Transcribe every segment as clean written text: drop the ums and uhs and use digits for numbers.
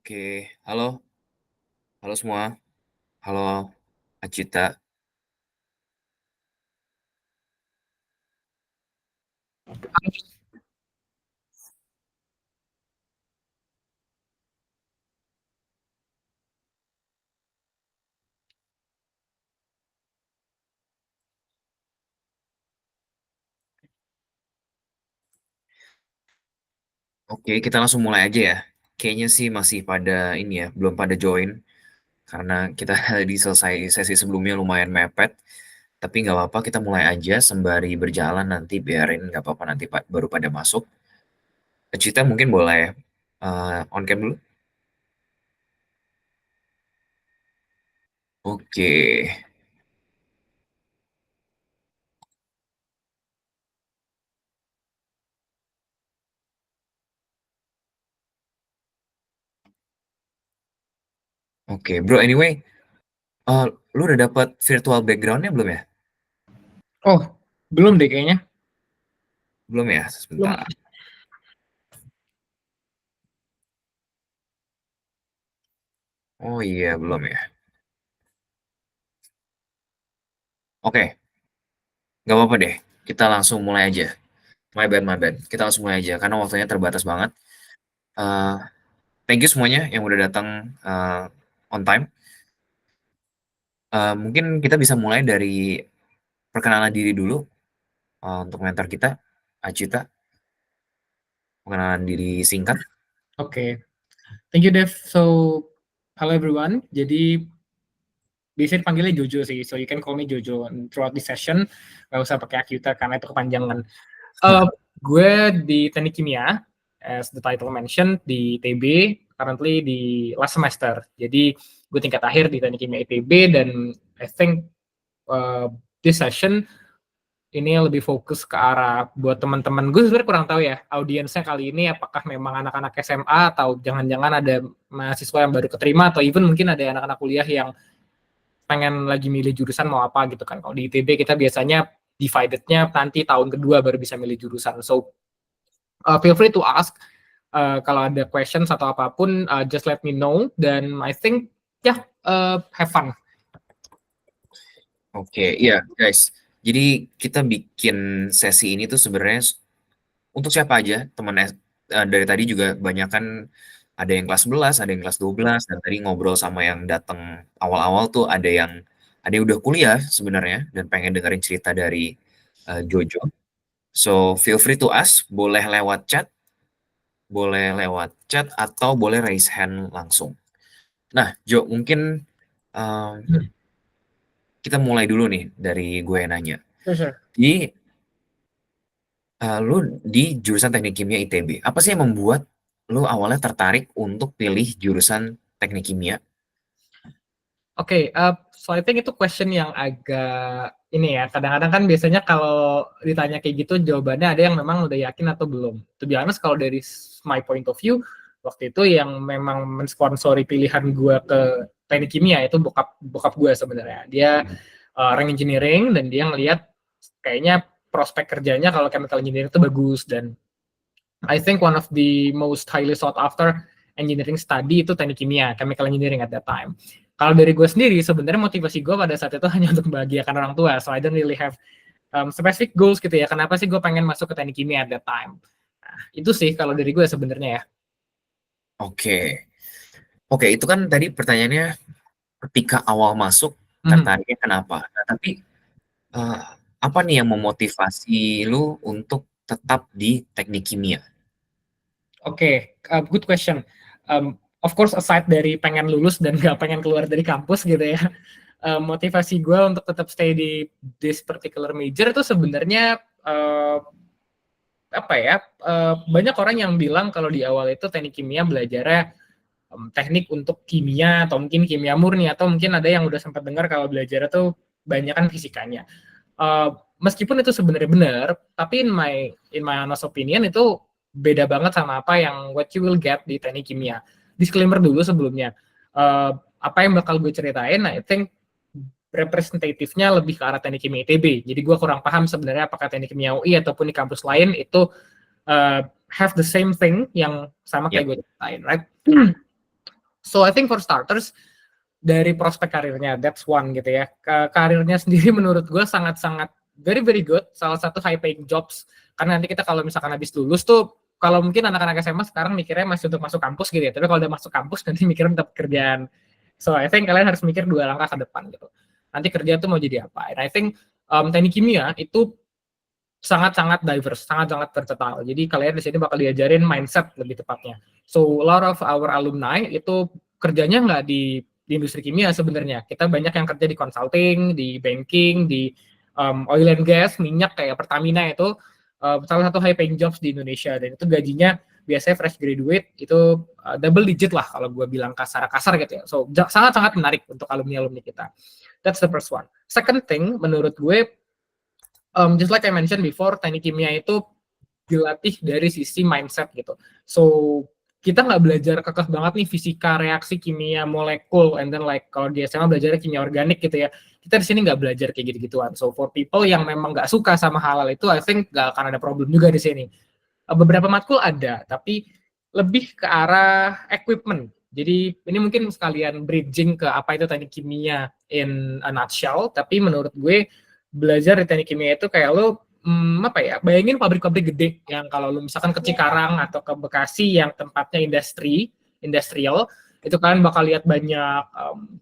Oke, halo, halo semua. Halo, Acita. Oke, kita langsung mulai aja ya. Kayaknya sih masih pada ini ya, belum pada join karena kita di selesai sesi sebelumnya lumayan mepet. Tapi nggak apa-apa, kita mulai aja sembari berjalan nanti biarin nggak apa-apa nanti baru pada masuk. Acita mungkin boleh on cam dulu. Oke, oke, bro. Anyway, lu udah dapat virtual backgroundnya belum ya? Oh, belum deh kayaknya. Belum ya, Belum. sebentar. Oh iya, belum ya. Oke, nggak apa-apa deh. Kita langsung mulai aja. My bad, my bad. Kita langsung mulai aja karena waktunya terbatas banget. Eee, Thank you semuanya yang udah datang, on time. Mungkin kita bisa mulai dari perkenalan diri dulu, untuk mentor kita, Acita, perkenalan diri singkat. Oke. Thank you, Dev. So, hello everyone. Jadi, biasanya dipanggilnya Jojo sih. So, you can call me Jojo. And throughout this session, nggak usah pakai Acuta karena itu kepanjangan. Uh, gue di Teknik Kimia, as the title mentioned, di ITB, currently di last semester. Jadi, gue tingkat akhir di Teknik Kimia ITB, dan I think uh, this session ini lebih fokus ke arah buat teman-teman. Gue sebenarnya kurang tahu ya audiensnya kali ini apakah memang anak-anak SMA atau jangan-jangan ada mahasiswa yang baru keterima atau even mungkin ada anak-anak kuliah yang pengen lagi milih jurusan mau apa gitu kan. Kalau di ITB kita biasanya dividednya nanti tahun kedua baru bisa milih jurusan. So feel free to ask kalau ada questions atau apapun, just let me know. Dan I think ya have fun. Oke, iya, guys. Jadi kita bikin sesi ini tuh sebenarnya untuk siapa aja, teman dari tadi juga kebanyakan ada yang kelas 11, ada yang kelas 12, dan tadi ngobrol sama yang datang awal-awal tuh ada yang udah kuliah sebenarnya dan pengen dengerin cerita dari, Jojo. So, feel free to ask, boleh lewat chat atau boleh raise hand langsung. Nah, Jo, mungkin, eee, kita mulai dulu nih dari gue yang nanya. Sure, sure. Di lu di jurusan Teknik Kimia ITB, apa sih yang membuat lu awalnya tertarik untuk pilih jurusan Teknik Kimia? Oke, so I think itu question yang agak ini ya, kadang-kadang kan biasanya kalau ditanya kayak gitu jawabannya ada yang memang udah yakin atau belum. To be honest, kalau dari my point of view, waktu itu yang memang mensponsori pilihan gue ke teknik kimia itu bokap bokap gue sebenarnya. Dia orang engineering dan dia ngelihat kayaknya prospek kerjanya kalau chemical engineering itu bagus, dan I think one of the most highly sought after engineering study itu teknik kimia, chemical engineering at that time. Kalau dari gue sendiri, sebenarnya motivasi gue pada saat itu hanya untuk membahagiakan orang tua. So I don't really have specific goals gitu ya. Kenapa sih gue pengen masuk ke teknik kimia at that time? Nah, itu sih kalau dari gue sebenarnya ya. Oke. Oke, itu kan tadi pertanyaannya ketika awal masuk Mhm. tertariknya kenapa? Nah, tapi, eee, apa nih yang memotivasi lu untuk tetap di Teknik Kimia? Oke, good question. Of course aside dari pengen lulus dan gak pengen keluar dari kampus gitu ya, motivasi gue untuk tetap stay di this particular major itu sebenarnya apa ya, banyak orang yang bilang kalau di awal itu teknik kimia belajarnya teknik untuk kimia atau mungkin kimia murni, atau mungkin ada yang udah sempat dengar kalau belajar itu banyak kan fisikanya. Meskipun itu sebenarnya benar, tapi in my honest opinion itu beda banget sama apa yang what you will get di teknik kimia. Disclaimer dulu sebelumnya. Apa yang bakal gue ceritain, I think representatifnya lebih ke arah teknik kimia ITB. Jadi gue kurang paham sebenarnya apakah teknik kimia UI ataupun di kampus lain itu have the same thing yang sama Yap, kayak gue ceritain, right? So I think for starters, dari prospek karirnya, that's one gitu ya. Karirnya sendiri menurut gue sangat-sangat very very good, salah satu high paying jobs. Karena nanti kita kalau misalkan habis lulus tuh, kalau mungkin anak-anak SMA sekarang mikirnya masih untuk masuk kampus gitu ya, tapi kalau udah masuk kampus nanti mikirnya tetap kerjaan. So I think kalian harus mikir 2 langkah ke depan gitu. Nanti kerja tuh mau jadi apa. And I think teknik kimia itu sangat-sangat diverse, sangat-sangat versatile. Jadi kalian di sini bakal diajarin mindset lebih tepatnya. So a lot of our alumni itu kerjanya nggak di industri kimia sebenarnya. Kita banyak yang kerja di consulting, di banking, di oil and gas, minyak kayak Pertamina itu salah satu high paying jobs di Indonesia, dan itu gajinya biasanya fresh graduate itu double digit lah kalau gue bilang kasar-kasar gitu ya. So sangat-sangat menarik untuk alumni-alumni kita. That's the first one. Second thing, menurut gue, just like I mentioned before, teknik kimia itu dilatih dari sisi mindset gitu. So kita nggak belajar kekeh banget nih fisika, reaksi kimia, molekul, and then like kalau di SMA belajarnya kimia organik gitu ya. Kita di sini nggak belajar kayak gitu-gituan. So for people yang memang nggak suka sama hal-hal itu, I think nggak akan ada problem juga di sini. Beberapa matkul ada, tapi lebih ke arah equipment. Jadi ini mungkin sekalian bridging ke apa itu teknik kimia in a nutshell, tapi menurut gue belajar di teknik kimia itu kayak lo apa ya, bayangin pabrik-pabrik gede yang kalau lo misalkan ke Cikarang atau ke Bekasi yang tempatnya industrial, itu kalian bakal lihat banyak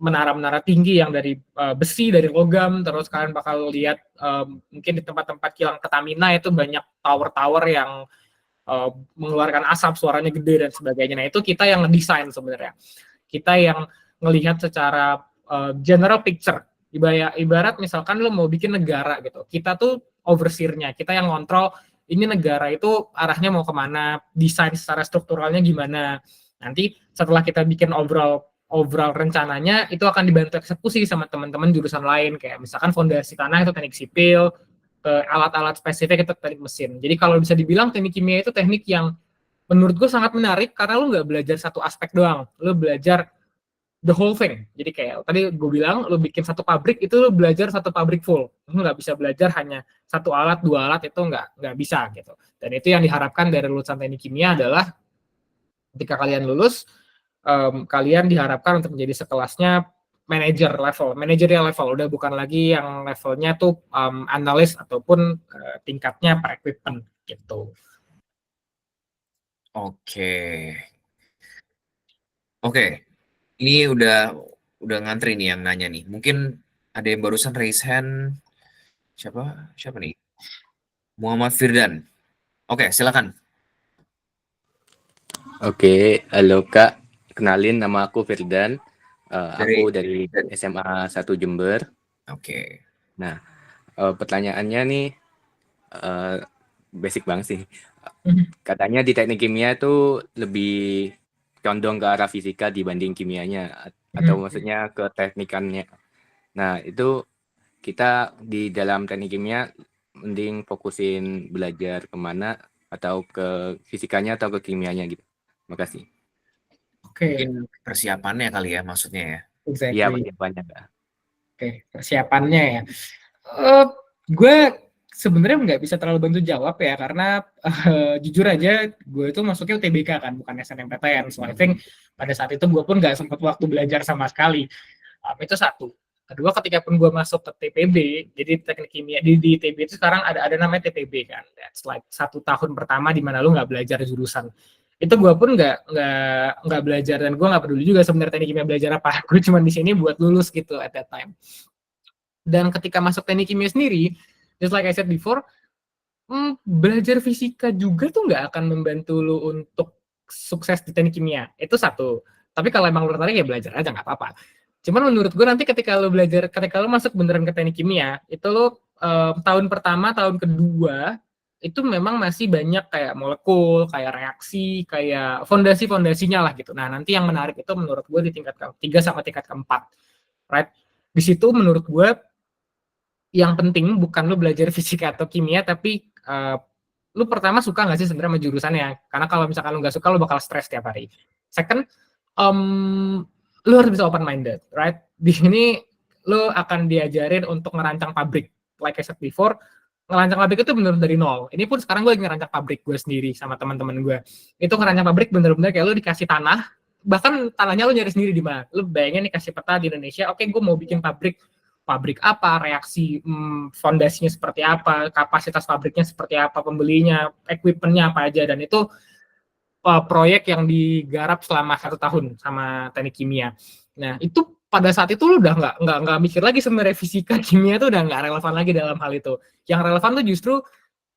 menara-menara tinggi yang dari besi, dari logam, terus kalian bakal lihat mungkin di tempat-tempat kilang Pertamina itu banyak tower-tower yang mengeluarkan asap, suaranya gede dan sebagainya. Nah itu kita yang ngedesain sebenarnya. Kita yang ngelihat secara general picture. Ibarat misalkan lo mau bikin negara gitu, kita tuh overseer-nya, kita yang ngontrol ini negara itu arahnya mau kemana, desain secara strukturalnya gimana. Nanti setelah kita bikin overall rencananya, itu akan dibantu eksekusi sama teman-teman jurusan lain, kayak misalkan fondasi tanah itu teknik sipil, alat-alat spesifik itu teknik mesin. Jadi kalau bisa dibilang teknik kimia itu teknik yang menurut gue sangat menarik karena lo nggak belajar satu aspek doang, lo belajar the whole thing. Jadi kayak tadi gue bilang, lo bikin satu pabrik itu lo belajar satu pabrik full. Lo nggak bisa belajar hanya satu alat, dua alat, itu nggak bisa gitu. Dan itu yang diharapkan dari lulusan teknik kimia adalah ketika kalian lulus, kalian diharapkan untuk menjadi sekelasnya managerial level, udah bukan lagi yang levelnya tuh analis ataupun tingkatnya per equipment gitu. Oke. Ini udah ngantri nih yang nanya nih. Mungkin ada yang barusan raise hand. Siapa nih? Muhammad Firdan. Oke, silakan. Oke, halo Kak. Kenalin, nama aku Firdan. Aku dari SMA 1 Jember. Oke. Nah, pertanyaannya nih basic banget sih. Katanya di teknik kimia itu lebih condong ke arah fisika dibanding kimianya, atau maksudnya ke teknikannya. Nah, itu kita di dalam teknik kimia mending fokusin belajar kemana, atau ke fisikanya atau ke kimianya gitu. Makasih. Mungkin persiapannya kali ya maksudnya ya. Exactly. Iya, persiapannya Kak. Oke, persiapannya ya. Gue sebenarnya nggak bisa terlalu bantu jawab ya, karena jujur aja gue itu masuknya UTBK kan, bukan SNMPTN. So I think pada saat itu gue pun nggak sempat waktu belajar sama sekali. Itu satu. Kedua, ketika pun gue masuk ke TPB, jadi teknik kimia di TPB itu sekarang ada namanya TPB kan. That's like 1 tahun pertama di mana lu nggak belajar jurusan. Itu gue pun nggak belajar, dan gue nggak peduli juga sebenarnya teknik kimia belajar apa. Gue cuma di sini buat lulus gitu at that time. Dan ketika masuk teknik kimia sendiri, just like I said before, belajar fisika juga tuh nggak akan membantu lu untuk sukses di teknik kimia. Itu satu. Tapi kalau emang lu tertarik ya belajar aja, nggak apa-apa. Cuman menurut gue nanti ketika lu masuk beneran ke teknik kimia, itu lu tahun pertama, tahun kedua, itu memang masih banyak kayak molekul, kayak reaksi, kayak fondasi-fondasinya lah gitu. Nah, nanti yang menarik itu menurut gue di tingkat ke-3 sama tingkat ke-4. Right? Di situ menurut gue yang penting bukan lu belajar fisika atau kimia, tapi lu pertama suka nggak sih sebenarnya sama jurusannya? Karena kalau misalkan lu nggak suka, lu bakal stres tiap hari. Second, lu harus bisa open minded, right? Di sini lu akan diajarin untuk ngerancang pabrik. Like I said before, ngerancang pabrik itu bener dari nol. Ini pun sekarang gue lagi ngerancang pabrik gue sendiri sama teman-teman gue. Itu ngerancang pabrik bener-bener kayak lu dikasih tanah, bahkan tanahnya lu nyari sendiri di mana. Lu bayangin nih kasih peta di Indonesia, oke gue mau bikin pabrik apa, reaksi fondasinya seperti apa, kapasitas pabriknya seperti apa, pembelinya, equipmentnya apa aja, dan itu proyek yang digarap selama 1 tahun sama teknik kimia. Nah itu pada saat itu lu udah nggak mikir lagi sebenarnya fisika kimia tuh udah nggak relevan lagi dalam hal itu. Yang relevan tuh justru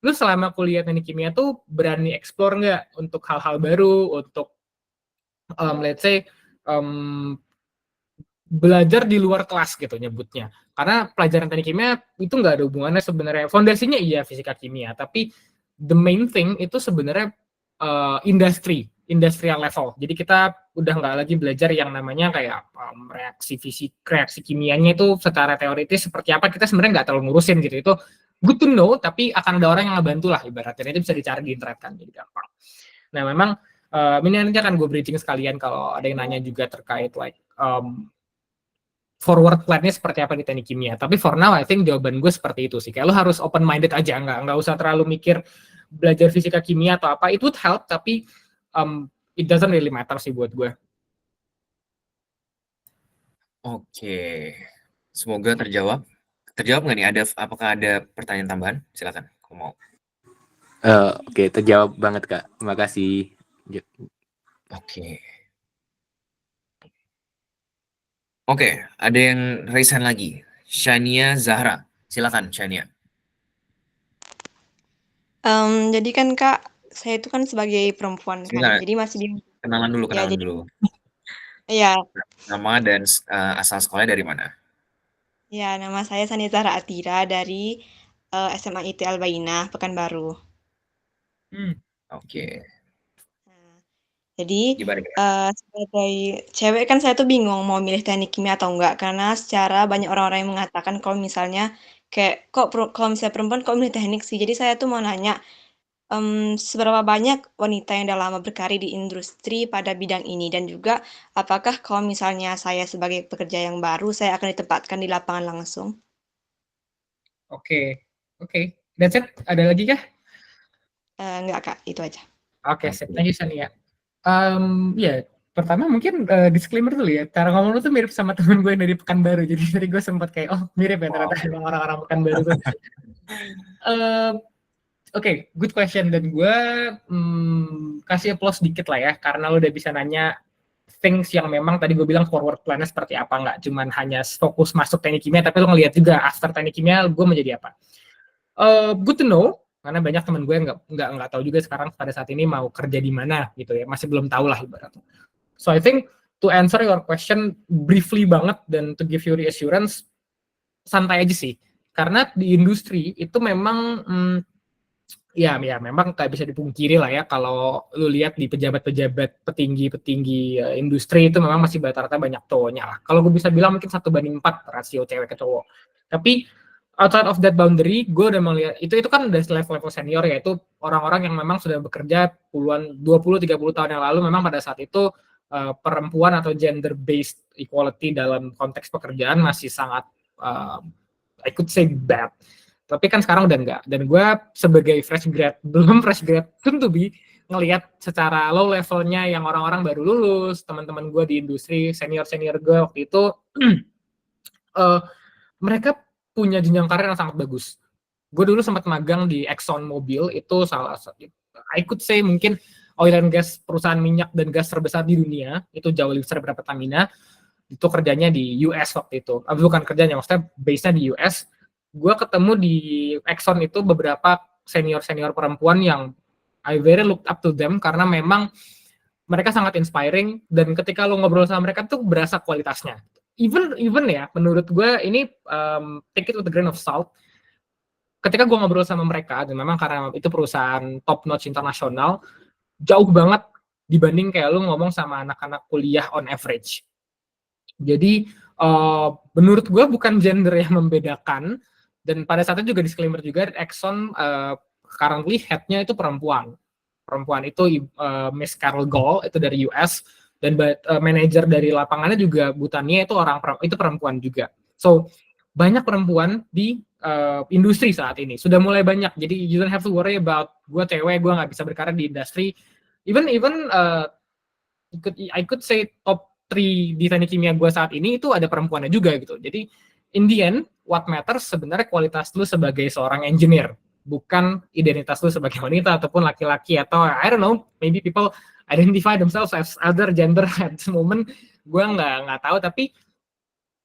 lu selama kuliah teknik kimia tuh berani explore nggak untuk hal-hal baru, untuk let's say belajar di luar kelas gitu nyebutnya. Karena pelajaran teknik kimia itu nggak ada hubungannya sebenarnya. Fondasinya iya fisika kimia, tapi the main thing itu sebenarnya industrial level. Jadi kita udah nggak lagi belajar yang namanya kayak reaksi kimianya itu secara teoritis seperti apa, kita sebenarnya nggak terlalu ngurusin gitu. Itu good to know, tapi akan ada orang yang ngebantu lah ibaratnya. Itu bisa dicari di internet kan, jadi gampang. Nah memang ini nanti akan gue bridging sekalian kalau ada yang nanya juga terkait like forward plan-nya seperti apa di teknik kimia. Tapi for now, I think jawaban gue seperti itu sih. Kayak lo harus open-minded aja, nggak usah terlalu mikir belajar fisika kimia atau apa. It would help, tapi it doesn't really matter sih buat gue. Oke, semoga terjawab. Terjawab nggak nih? Apakah ada pertanyaan tambahan? Silakan, kalau mau. Oke, terjawab banget Kak. Terima kasih. Oke, ada yang raise hand lagi. Shania Zahra, silakan Shania. Jadi kan Kak, saya itu kan sebagai perempuan kan, jadi masih di kenalan dulu. Iya. Nama dan asal sekolahnya dari mana? Ya, nama saya Shania Zahra Atira dari SMA IT Albaina, Pekanbaru. Oke. Jadi sebagai cewek kan saya tuh bingung mau milih teknik kimia atau enggak, karena secara banyak orang-orang yang mengatakan kalau misalnya kayak kalau misalnya perempuan kok milih teknik sih. Jadi saya tuh mau nanya, seberapa banyak wanita yang udah lama berkarir di industri pada bidang ini, dan juga apakah kalau misalnya saya sebagai pekerja yang baru saya akan ditempatkan di lapangan langsung? Oke. That's it. Ada lagi kah? Enggak Kak, itu aja. Oke, thank you Shania. Ya, pertama mungkin disclaimer dulu ya. Cara ngomong lu tuh mirip sama temen gue yang dari Pekanbaru. Jadi tadi gue sempat kayak, oh mirip ya ternyata emang orang-orang Pekanbaru tuh. Oke, good question. Dan gue kasih applause dikit lah ya, karena lo udah bisa nanya things yang memang tadi gue bilang forward plan-nya seperti apa, nggak cuman hanya fokus masuk teknik kimia, tapi lo ngeliat juga after teknik kimia gue menjadi apa. Good to know, karena banyak teman gue nggak tahu juga sekarang pada saat ini mau kerja di mana gitu ya, masih belum tahu lah ibaratnya. So I think to answer your question briefly banget dan to give you reassurance, santai aja sih, karena di industri itu memang ya memang nggak bisa dipungkiri lah ya, kalau lu lihat di pejabat-pejabat petinggi industri itu memang masih rata-rata banyak cowoknya lah. Kalau gue bisa bilang mungkin 1:4 rasio cewek ke cowok. Tapi outside of that boundary, gue udah melihat itu kan udah level senior, yaitu orang-orang yang memang sudah bekerja puluhan 20-30 tahun yang lalu. Memang pada saat itu perempuan atau gender based equality dalam konteks pekerjaan masih sangat I could say bad. Tapi kan sekarang udah enggak. Dan gue sebagai belum fresh grad soon to be, ngelihat secara low levelnya yang orang-orang baru lulus, teman-teman gue di industri, senior gue waktu itu, mereka punya jenjang karir yang sangat bagus. Gue dulu sempat magang di Exxon Mobil, itu salah satu, I could say mungkin oil and gas, perusahaan minyak dan gas terbesar di dunia, itu jauh lebih besar daripada Pertamina. Itu kerjanya di US waktu itu. Bukan kerjanya, maksudnya base-nya di US. Gue ketemu di Exxon itu beberapa senior perempuan yang I very looked up to them, karena memang mereka sangat inspiring, dan ketika lo ngobrol sama mereka tuh berasa kualitasnya. Even ya, menurut gue ini take it with a grain of salt. Ketika gue ngobrol sama mereka, dan memang karena itu perusahaan top notch internasional, jauh banget dibanding kayak lo ngomong sama anak-anak kuliah on average. Jadi menurut gue bukan gender yang membedakan, dan pada saat itu juga disclaimer juga, Exxon currently head-nya itu perempuan itu Miss Carol Gall, itu dari US, dan manajer dari lapangannya juga Butania itu perempuan juga. So banyak perempuan di industri saat ini, sudah mulai banyak. Jadi you don't have to worry about gue cewek, gue nggak bisa berkarir di industri. Even I could say top 3 di teknik kimia gue saat ini itu ada perempuannya juga gitu. Jadi in the end, what matters sebenarnya kualitas lu sebagai seorang engineer, bukan identitas lu sebagai wanita ataupun laki-laki, atau I don't know, maybe people identify themselves as other gender at the moment. Gue nggak tahu, tapi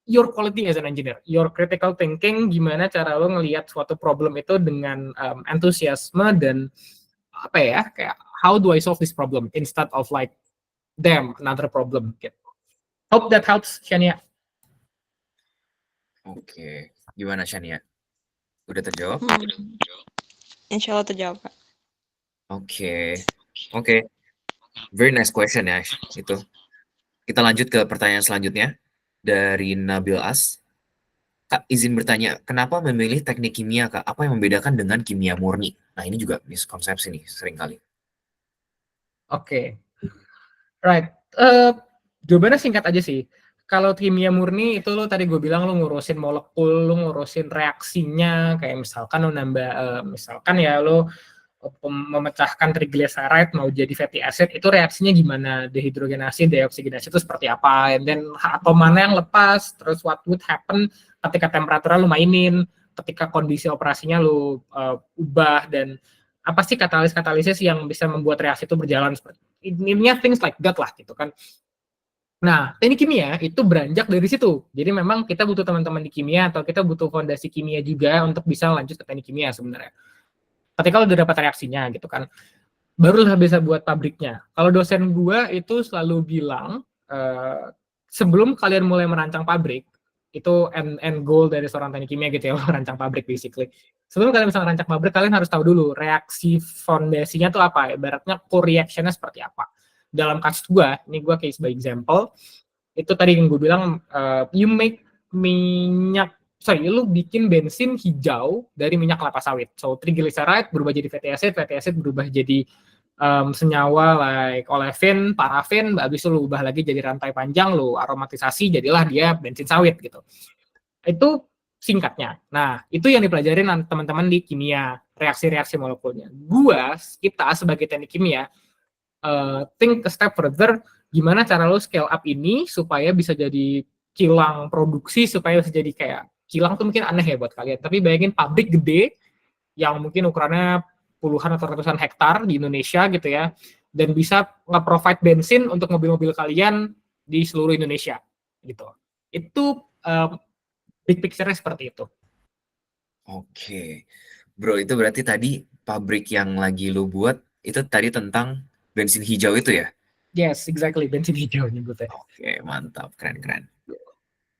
your quality as an engineer, your critical thinking, gimana cara lo ngelihat suatu problem itu dengan antusiasme dan apa ya, kayak how do I solve this problem instead of like damn another problem gitu. Hope that helps, Shania. Oke, gimana Shania? Udah terjawab? Insya Allah terjawab, Kak. Oke. Very nice question ya itu. Kita lanjut ke pertanyaan selanjutnya dari Nabil As. Kak, izin bertanya, kenapa memilih teknik kimia, Kak? Apa yang membedakan dengan kimia murni? Nah, ini juga miskonsepsi nih, seringkali. Oke. Right. Jawabannya singkat aja sih. Kalau kimia murni itu lo tadi gue bilang lo ngurusin molekul, lo ngurusin reaksinya, kayak misalkan lo nambah, misalkan ya lo memecahkan triglyceride mau jadi fatty acid, itu reaksinya gimana, dehidrogenasi, deoksigenasi itu seperti apa, and then atom mana yang lepas, terus what would happen ketika temperatur lu mainin, ketika kondisi operasinya lu ubah, dan apa sih katalis-katalisis yang bisa membuat reaksi itu berjalan seperti ininya, things like that lah gitu kan. Nah, teknik kimia itu beranjak dari situ. Jadi memang kita butuh teman-teman di kimia atau kita butuh fondasi kimia juga untuk bisa lanjut ke teknik kimia sebenarnya. Ketika lo udah dapat reaksinya gitu kan, baru lo bisa buat pabriknya. Kalau dosen gua itu selalu bilang, sebelum kalian mulai merancang pabrik, itu end goal dari seorang teknik kimia gitu ya, merancang pabrik basically. Sebelum kalian bisa merancang pabrik, kalian harus tahu dulu reaksi fondasinya tuh apa, ibaratnya core reaction-nya seperti apa. Dalam kasus gua, ini gua case by example, itu tadi yang gue bilang, you make lu bikin bensin hijau dari minyak kelapa sawit. So triglyceride berubah jadi fatty acid berubah jadi senyawa like olefin, parafin, habis itu lu ubah lagi jadi rantai panjang, lu aromatisasi, jadilah dia bensin sawit gitu. Itu singkatnya. Nah, itu yang dipelajarin teman-teman di kimia, reaksi-reaksi molekulnya. Kita sebagai teknik kimia, think a step further, gimana cara lo scale up ini supaya bisa jadi kilang produksi, supaya bisa jadi kayak, kilang tuh mungkin aneh ya buat kalian, tapi bayangin pabrik gede yang mungkin ukurannya puluhan atau ratusan hektar di Indonesia gitu ya, dan bisa nge-provide bensin untuk mobil-mobil kalian di seluruh Indonesia gitu. Itu big picture-nya seperti itu. Oke. Bro, itu berarti tadi pabrik yang lagi lu buat, itu tadi tentang bensin hijau itu ya? Yes, exactly, bensin hijau nyebutnya. Oke, mantap, keren.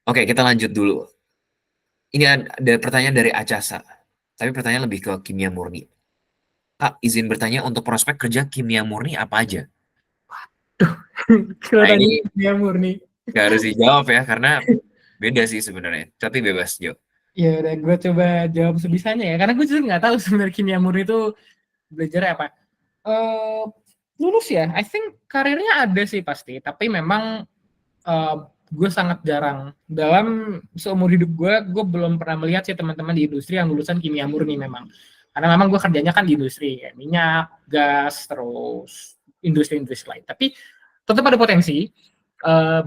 Oke, kita lanjut dulu. Ini ada pertanyaan dari Acasa, tapi pertanyaan lebih ke kimia murni. Kak, izin bertanya, untuk prospek kerja kimia murni apa aja? Kalau Nah, tadi ini kimia murni. nggak harus dijawab ya, karena beda sih sebenarnya. Tapi bebas, Jo. Ya udah, gue coba jawab sebisanya ya, karena gue juga nggak tahu sebenarnya kimia murni itu belajar apa. Lulus ya, I think karirnya ada sih pasti, tapi memang gue sangat jarang dalam seumur hidup gue belum pernah melihat sih teman-teman di industri yang lulusan kimia murni memang, karena memang gue kerjanya kan di industri kayak minyak, gas, terus industri-industri lain, tapi tetap ada potensi.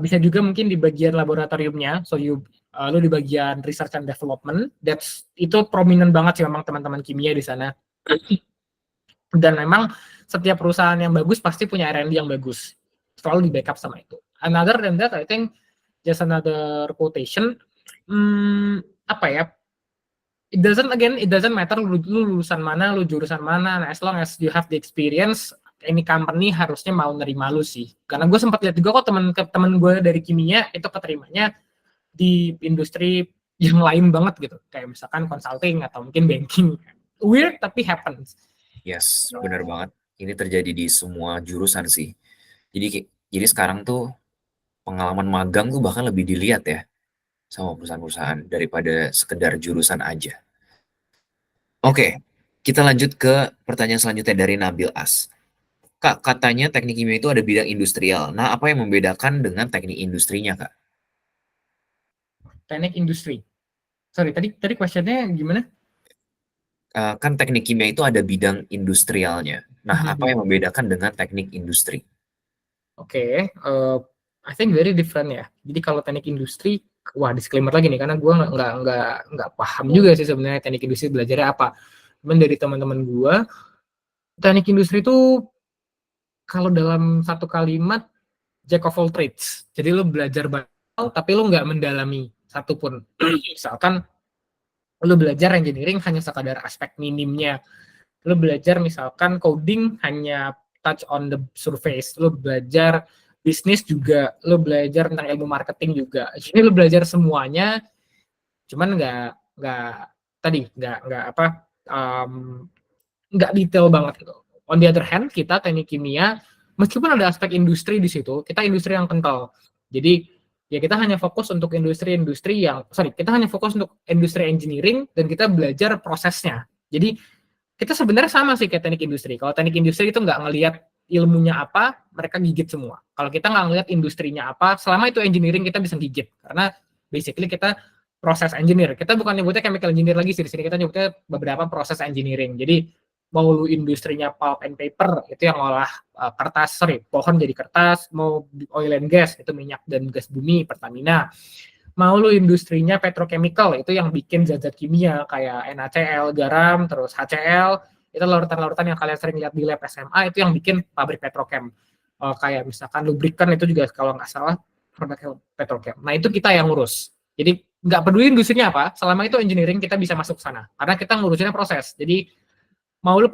Bisa juga mungkin di bagian laboratoriumnya, so lu di bagian research and development, itu prominent banget sih memang teman-teman kimia di sana. Dan memang setiap perusahaan yang bagus pasti punya R&D yang bagus, selalu di backup sama itu. Another than that, I think just another quotation, apa ya, it doesn't matter lu lulusan mana, lu jurusan mana, as long as you have the experience, ini company harusnya mau nerima lu sih. Karena gue sempat lihat juga kok temen gue dari kimia itu keterimanya di industri yang lain banget gitu, kayak misalkan consulting atau mungkin banking. Weird tapi happens. Yes, benar banget. Ini terjadi di semua jurusan sih. Jadi sekarang tuh pengalaman magang tuh bahkan lebih dilihat ya sama perusahaan-perusahaan daripada sekedar jurusan aja. Oke, kita lanjut ke pertanyaan selanjutnya dari Nabil As. Kak, katanya teknik kimia itu ada bidang industrial. Nah, apa yang membedakan dengan teknik industrinya, Kak? Teknik industri. Sorry, tadi questionnya gimana? Kan teknik kimia itu ada bidang industrialnya. Nah, apa yang membedakan dengan teknik industri? Oke, I think very different ya. Jadi kalau teknik industri, wah disclaimer lagi nih karena gue nggak paham juga sih sebenarnya teknik industri belajarnya apa. Cuman dari teman-teman gue, teknik industri itu kalau dalam satu kalimat jack of all trades. Jadi lo belajar banyak hal, tapi lo nggak mendalami satupun. Misalkan lo belajar engineering hanya sekadar aspek minimnya. Lo belajar misalkan coding hanya touch on the surface. Lo belajar bisnis juga, lo belajar tentang ilmu marketing juga. Jadi lo belajar semuanya, cuman nggak detail banget gitu. On the other hand, kita teknik kimia, meskipun ada aspek industri di situ, kita industri yang kental. Jadi ya kita hanya fokus untuk kita hanya fokus untuk industri engineering dan kita belajar prosesnya. Jadi kita sebenarnya sama sih kayak teknik industri. Kalau teknik industri itu nggak ngelihat ilmunya apa, mereka gigit semua. Kalau kita nggak ngelihat industrinya apa, selama itu engineering kita bisa gigit. Karena basically kita proses engineer. Kita bukan nyebutnya chemical engineer lagi sih, di sini kita nyebutnya beberapa proses engineering. Jadi mau lu industrinya pulp and paper, itu yang olah pohon jadi kertas, mau oil and gas, itu minyak dan gas bumi, Pertamina. Mau lu industrinya petrochemical, itu yang bikin zat-zat kimia kayak NaCl, garam, terus HCl, itu larutan-larutan yang kalian sering lihat di lab SMA, itu yang bikin pabrik petrochem. Kayak misalkan lubrikan itu juga kalau nggak salah produk petrochem. Nah itu kita yang ngurus. Jadi nggak peduli industrinya apa, selama itu engineering kita bisa masuk ke sana. Karena kita ngurusinnya proses. Jadi mau lu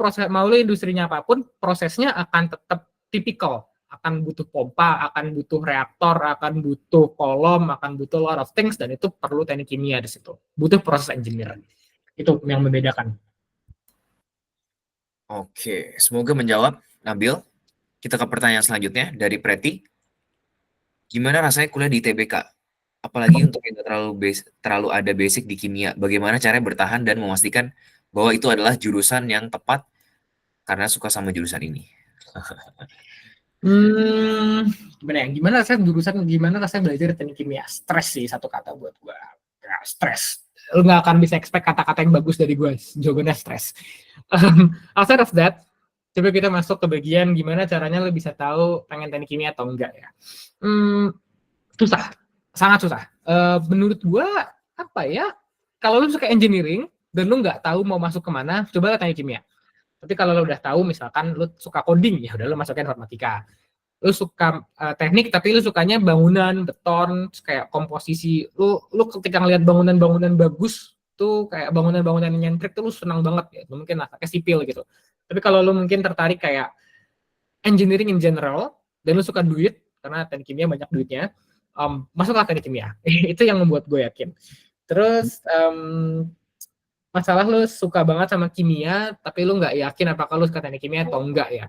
industrinya apapun, prosesnya akan tetap tipikal. Akan butuh pompa, akan butuh reaktor, akan butuh kolom, akan butuh lot of things, dan itu perlu teknik kimia di situ. Butuh proses engineer. Itu yang membedakan. Oke, semoga menjawab, Nabil. Kita ke pertanyaan selanjutnya dari Preti. Gimana rasanya kuliah di TBK? Apalagi untuk yang terlalu ada basic di kimia. Bagaimana caranya bertahan dan memastikan bahwa itu adalah jurusan yang tepat karena suka sama jurusan ini? Gimana rasanya belajar teknik kimia? Stres sih satu kata buat gue. Ya, stres. Lu nggak akan bisa expect kata-kata yang bagus dari gue. Jawabannya stres. Outside of that, coba kita masuk ke bagian gimana caranya lu bisa tahu pengen teknik kimia atau enggak ya. Susah, sangat susah. Menurut gue apa ya? Kalau lu suka engineering dan lu nggak tahu mau masuk kemana, coba teknik kimia. Tapi kalau lu udah tahu, misalkan lu suka coding, ya udah lu masukin informatika. Lu suka teknik, tapi lu sukanya bangunan, beton, kayak komposisi. Lu ketika ngeliat bangunan-bangunan bagus, tuh kayak bangunan-bangunan nyentrik tuh lu senang banget ya. Lu mungkin kayak sipil gitu. Tapi kalau lu mungkin tertarik kayak engineering in general, dan lu suka duit, karena teknik kimia banyak duitnya, masuklah teknik kimia. Itu yang membuat gue yakin. Terus masalah lu suka banget sama kimia, tapi lu nggak yakin apakah lu suka teknik kimia atau enggak ya.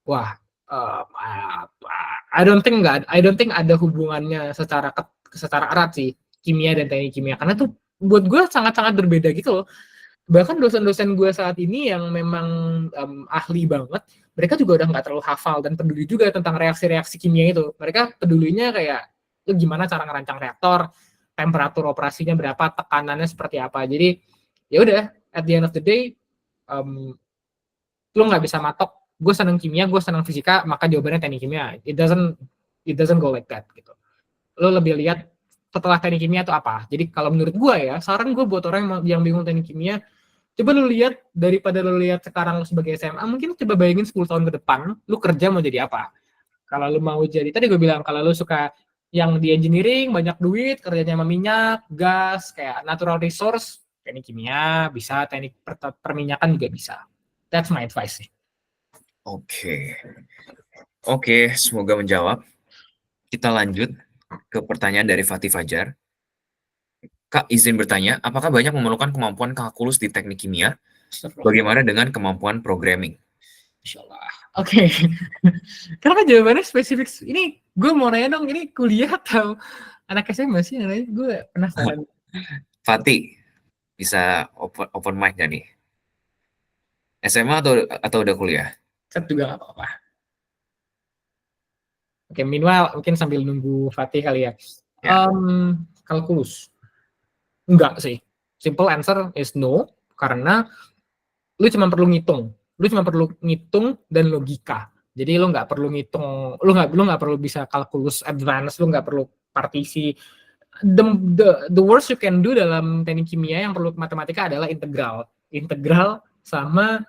Wah, I don't think ada hubungannya secara erat sih kimia dan teknik kimia, karena tuh buat gue sangat-sangat berbeda gitu loh. Bahkan dosen-dosen gue saat ini yang memang ahli banget, mereka juga udah nggak terlalu hafal dan peduli juga tentang reaksi-reaksi kimia itu. Mereka pedulinya kayak lu gimana cara ngerancang reaktor, temperatur operasinya berapa, tekanannya seperti apa. Jadi ya udah, at the end of the day, lu nggak bisa matok gue senang kimia, gue senang fisika, maka jawabannya teknik kimia. It doesn't go like that gitu. Lu lebih lihat setelah teknik kimia itu apa. Jadi kalau menurut gue ya, saran gue buat orang yang bingung teknik kimia, coba lu lihat, daripada lu lihat sekarang lu sebagai SMA, mungkin coba bayangin 10 tahun ke depan, lu kerja mau jadi apa. Kalau lu mau jadi, tadi gue bilang, kalau lu suka yang di engineering, banyak duit, kerjanya sama minyak, gas, kayak natural resource, teknik kimia bisa, teknik perminyakan juga bisa. That's my advice sih. Oke, semoga menjawab. Kita lanjut ke pertanyaan dari Fatih Fajar. Kak, izin bertanya, apakah banyak memerlukan kemampuan kalkulus di teknik kimia? Bagaimana dengan kemampuan programming? Insyaallah. Oke. Kenapa jawabannya spesifik? Ini gue mau nanya dong, ini kuliah atau anak SMA sih? Gue penasaran. Fatih, bisa open mic gak nih? SMA atau udah kuliah? Set juga gak apa-apa. Oke, meanwhile mungkin sambil nunggu Fatih kali ya. Kalkulus. Enggak sih. Simple answer is no, karena lu cuma perlu ngitung. Lu cuma perlu ngitung dan logika. Jadi lu nggak perlu ngitung, lu nggak perlu bisa kalkulus advance, lu nggak perlu partisi. The worst you can do dalam teknik kimia yang perlu matematika adalah integral sama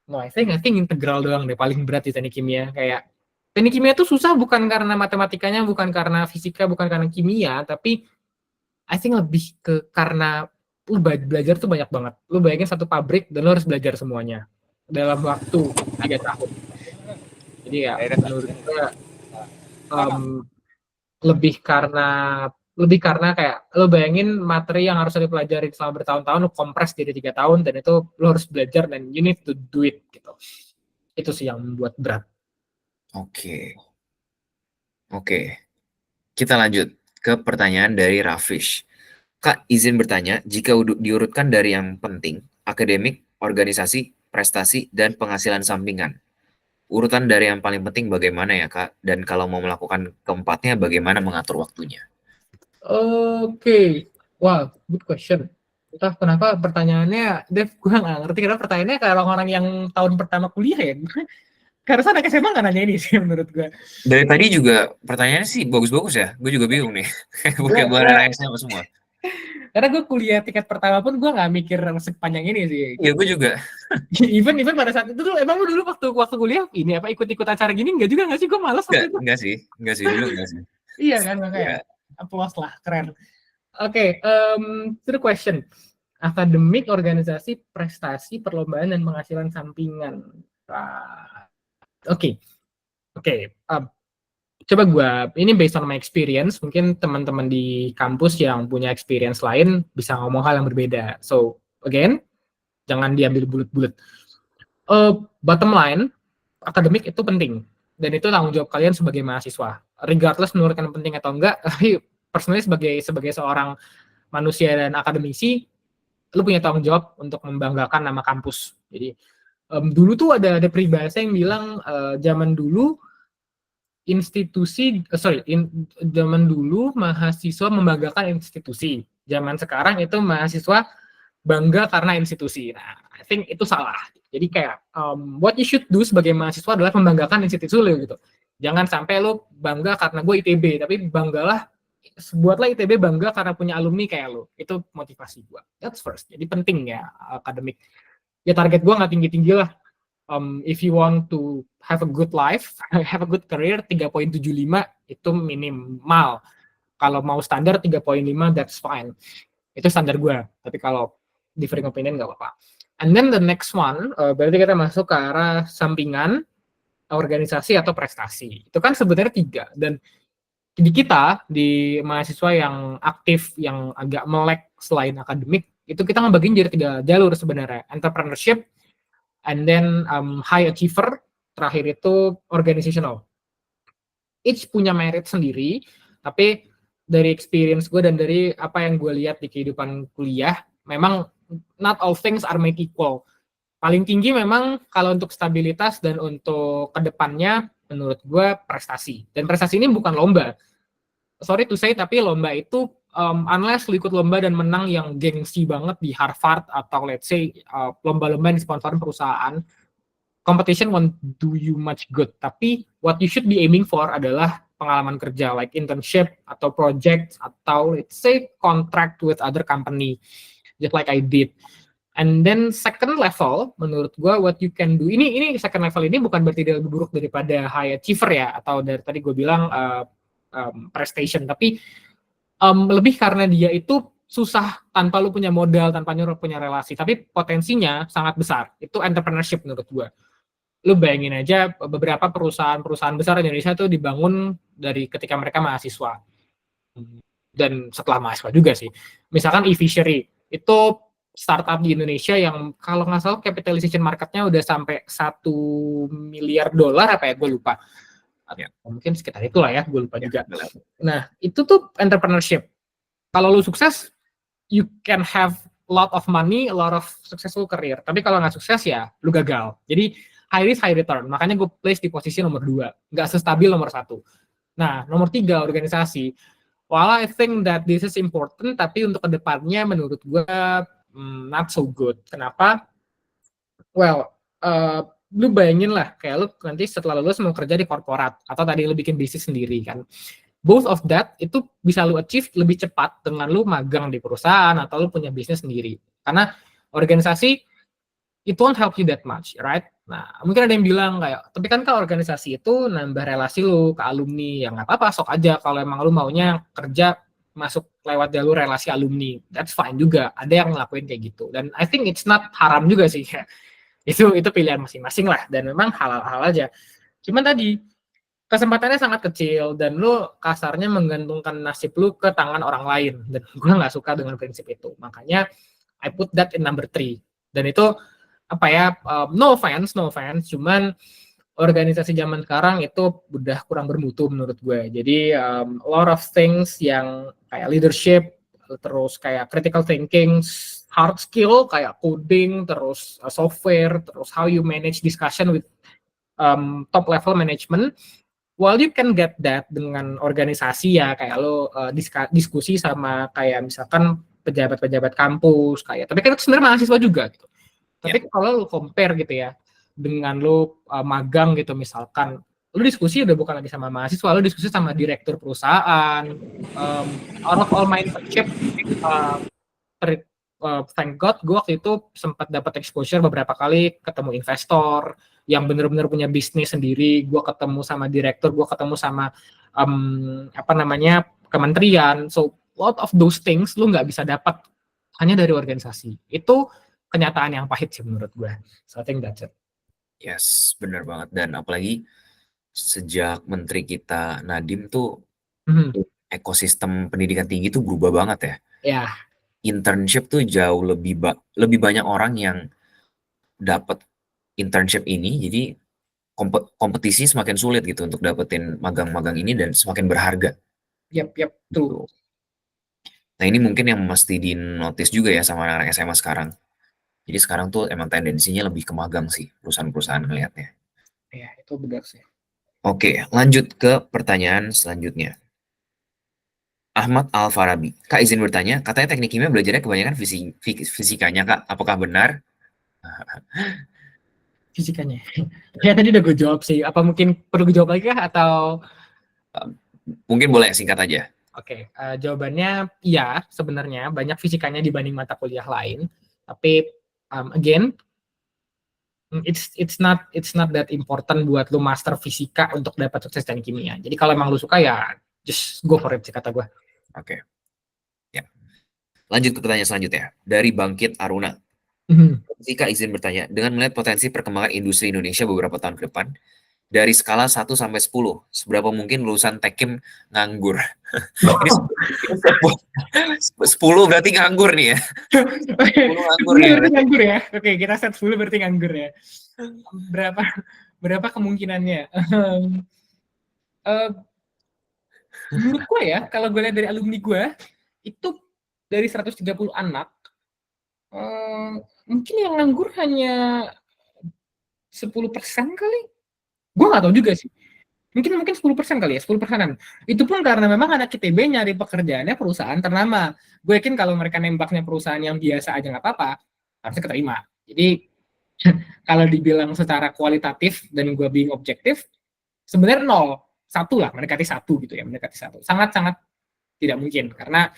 I think integral doang deh paling berat di teknik kimia. Kayak teknik kimia itu susah bukan karena matematikanya, bukan karena fisika, bukan karena kimia, tapi I think lebih ke karena lu belajar tuh banyak banget. Lu bayangin satu pabrik dan lu harus belajar semuanya dalam waktu 3 tahun. Jadi ya menurut gue lebih karena kayak lo bayangin materi yang harus dipelajari selama bertahun-tahun lo kompres jadi 3 tahun dan itu lo harus belajar dan you need to do it gitu. Itu sih yang membuat berat. Oke. Kita lanjut ke pertanyaan dari Rafish. Kak, izin bertanya, jika diurutkan dari yang penting, akademik, organisasi, prestasi, dan penghasilan sampingan, urutan dari yang paling penting bagaimana ya, Kak? Dan kalau mau melakukan keempatnya, bagaimana mengatur waktunya? Oke. Wah, good question. Entah kenapa pertanyaannya, Dev, gue nggak ngerti kenapa pertanyaannya kayak orang yang tahun pertama kuliah ya. Karena anak SMA nggak nanya ini sih menurut gue. Dari tadi juga pertanyaannya sih bagus-bagus ya. Gue juga bingung nih. Bukan anak SMA semua. Karena gue kuliah tingkat pertama pun gue nggak mikir sepanjang ini sih. Iya, gue juga. even pada saat itu tuh emang lu dulu waktu kuliah ini apa ikut acara gini enggak juga nggak sih? Gue malas waktu itu. Enggak sih dulu enggak sih. Iya kan makanya. Applause lah, keren. Oke, to the question. Akademik, organisasi, prestasi, perlombaan, dan penghasilan sampingan. Oke. Coba ini based on my experience, mungkin teman-teman di kampus yang punya experience lain bisa ngomong hal yang berbeda. So, again, jangan diambil bulat-bulat. Bottom line, akademik itu penting. Dan itu tanggung jawab kalian sebagai mahasiswa. Regardless menurut kalian penting atau enggak, tapi personally sebagai seorang manusia dan akademisi, lu punya tanggung jawab untuk membanggakan nama kampus. Jadi, dulu tuh ada peribahasa yang bilang, zaman dulu zaman dulu mahasiswa membanggakan institusi. Zaman sekarang itu mahasiswa bangga karena institusi. Nah, I think itu salah. Jadi kayak what you should do sebagai mahasiswa adalah membanggakan institusi lo gitu. Jangan sampai lo bangga karena gue ITB, tapi buatlah ITB bangga karena punya alumni kayak lo. Itu motivasi gue. That's first. Jadi penting ya akademik. Ya target gue nggak tinggi-tinggi lah. If you want to have a good life, have a good career, 3.75 itu minimal. Kalau mau standar 3.5, that's fine. Itu standar gue. Tapi kalau differing opinion nggak apa-apa. And then the next one, berarti kita masuk ke arah sampingan, organisasi atau prestasi. Itu kan sebenarnya 3. Dan di mahasiswa yang aktif, yang agak melek selain akademik, itu kita ngebagiin jadi 3 jalur sebenarnya. Entrepreneurship, and then high achiever, terakhir itu organizational. Each punya merit sendiri, tapi dari experience gue dan dari apa yang gue lihat di kehidupan kuliah, memang not all things are made equal. Paling tinggi memang kalau untuk stabilitas dan untuk kedepannya, menurut gue prestasi. Dan prestasi ini bukan lomba. Sorry to say, tapi lomba itu unless lu ikut lomba dan menang yang gengsi banget di Harvard atau let's say lomba-lomba yang disponsorin perusahaan, competition won't do you much good. Tapi what you should be aiming for adalah pengalaman kerja, like internship atau project atau let's say contract with other company, just like I did. And then second level, menurut gue what you can do, ini second level ini bukan berarti dia lebih buruk daripada high achiever ya, atau dari tadi gue bilang prestation, tapi lebih karena dia itu susah tanpa lu punya modal, tanpa lu punya relasi, tapi potensinya sangat besar. Itu entrepreneurship menurut gue. Lu bayangin aja beberapa perusahaan besar Indonesia itu dibangun dari ketika mereka mahasiswa. Dan setelah mahasiswa juga sih. Misalkan e-fishery, itu startup di Indonesia yang kalau nggak salah capitalization marketnya udah sampai $1 miliar apa ya, gue lupa. Ya, mungkin sekitar itulah ya, gue lupa juga. Nah, itu tuh entrepreneurship. Kalau lu sukses, you can have a lot of money, a lot of successful career. Tapi kalau nggak sukses ya, lu gagal. Jadi high risk, high return. Makanya gue place di posisi nomor 2. Nggak sestabil nomor 1. Nah, nomor 3, organisasi. While I think that this is important, tapi untuk kedepannya menurut gue not so good. Kenapa? Well, lu bayangin lah kayak lu nanti setelah lulus mau kerja di korporat atau tadi lu bikin bisnis sendiri kan. Both of that itu bisa lu achieve lebih cepat dengan lu magang di perusahaan atau lu punya bisnis sendiri. Karena organisasi it won't help you that much, right? Nah, mungkin ada yang bilang kayak, tapi kan kalau organisasi itu nambah relasi lu ke alumni, ya nggak apa-apa, sok aja kalau emang lu maunya kerja masuk lewat jalur relasi alumni, that's fine juga. Ada yang ngelakuin kayak gitu. Dan I think it's not haram juga sih. Itu pilihan masing-masing lah, dan memang halal-halal aja. Cuman tadi, kesempatannya sangat kecil, dan lu kasarnya menggantungkan nasib lu ke tangan orang lain. Dan gue nggak suka dengan prinsip itu. Makanya, I put that in number 3. Dan itu apa ya, no offense, cuman organisasi zaman sekarang itu udah kurang bermutu menurut gue. Jadi a lot of things yang kayak leadership, terus kayak critical thinking, hard skill kayak coding, terus software, terus how you manage discussion with top level management. While you can get that dengan organisasi ya, kayak lo diskusi sama kayak misalkan pejabat-pejabat kampus, kayak, tapi kan itu sebenarnya mahasiswa juga gitu. Tapi kalau lu compare gitu ya, dengan lu magang gitu misalkan, lu diskusi udah bukan lagi sama mahasiswa, lu diskusi sama direktur perusahaan. Out of all my internship, thank God, gue waktu itu sempat dapat exposure beberapa kali ketemu investor yang bener-bener punya bisnis sendiri. Gue ketemu sama direktur, gue ketemu sama kementerian. So lot of those things lu nggak bisa dapat hanya dari organisasi. Itu kenyataan yang pahit sih menurut gue. So I think that's it. Yes, benar banget. Dan apalagi sejak menteri kita Nadiem tuh ekosistem pendidikan tinggi tuh berubah banget ya. Ya. Internship tuh jauh lebih banyak orang yang dapat internship ini, jadi kompetisi semakin sulit gitu untuk dapetin magang-magang ini dan semakin berharga. Yap, true. Nah ini mungkin yang mesti di notice juga ya sama anak-anak SMA sekarang. Jadi sekarang tuh emang tendensinya lebih ke magang sih perusahaan-perusahaan ngelihatnya. Iya, itu benar sih. Oke, lanjut ke pertanyaan selanjutnya. Ahmad Al-Farabi. Kak izin bertanya, katanya teknik kimia belajarnya kebanyakan fisikanya Kak. Apakah benar? Fisikanya. Ya tadi udah gue jawab sih. Apa mungkin perlu gue jawab lagi kah atau? Mungkin boleh singkat aja. Oke, jawabannya iya sebenarnya banyak fisikanya dibanding mata kuliah lain. Tapi again, it's not that important buat lu master fisika untuk dapat sukses teknik kimia. Jadi kalau emang lu suka ya just go for it sih kata gue. Oke. Ya. Lanjut ke pertanyaan selanjutnya dari Bangkit Aruna. Jika izin bertanya, dengan melihat potensi perkembangan industri Indonesia beberapa tahun ke depan, dari skala 1 sampai 10, seberapa mungkin lulusan Tekim nganggur? 10 berarti nganggur nih ya. 10 nganggur ya. Nganggur ya. Oke, kita set 10 berarti nganggur ya. Berapa kemungkinannya? Menurut gue ya, kalau gue lihat dari alumni gue, itu dari 130 anak, mungkin yang nganggur hanya 10% kali. Gue nggak tahu juga sih. Mungkin 10% kali ya, 10%-an. Itu pun karena memang anak ITB nyari pekerjaannya perusahaan ternama. Gue yakin kalau mereka nembaknya perusahaan yang biasa aja nggak apa-apa, harusnya keterima. Jadi kalau dibilang secara kualitatif dan gue being objektif, sebenarnya 0, 1 lah, mendekati 1 gitu ya, mendekati 1. Sangat-sangat tidak mungkin karena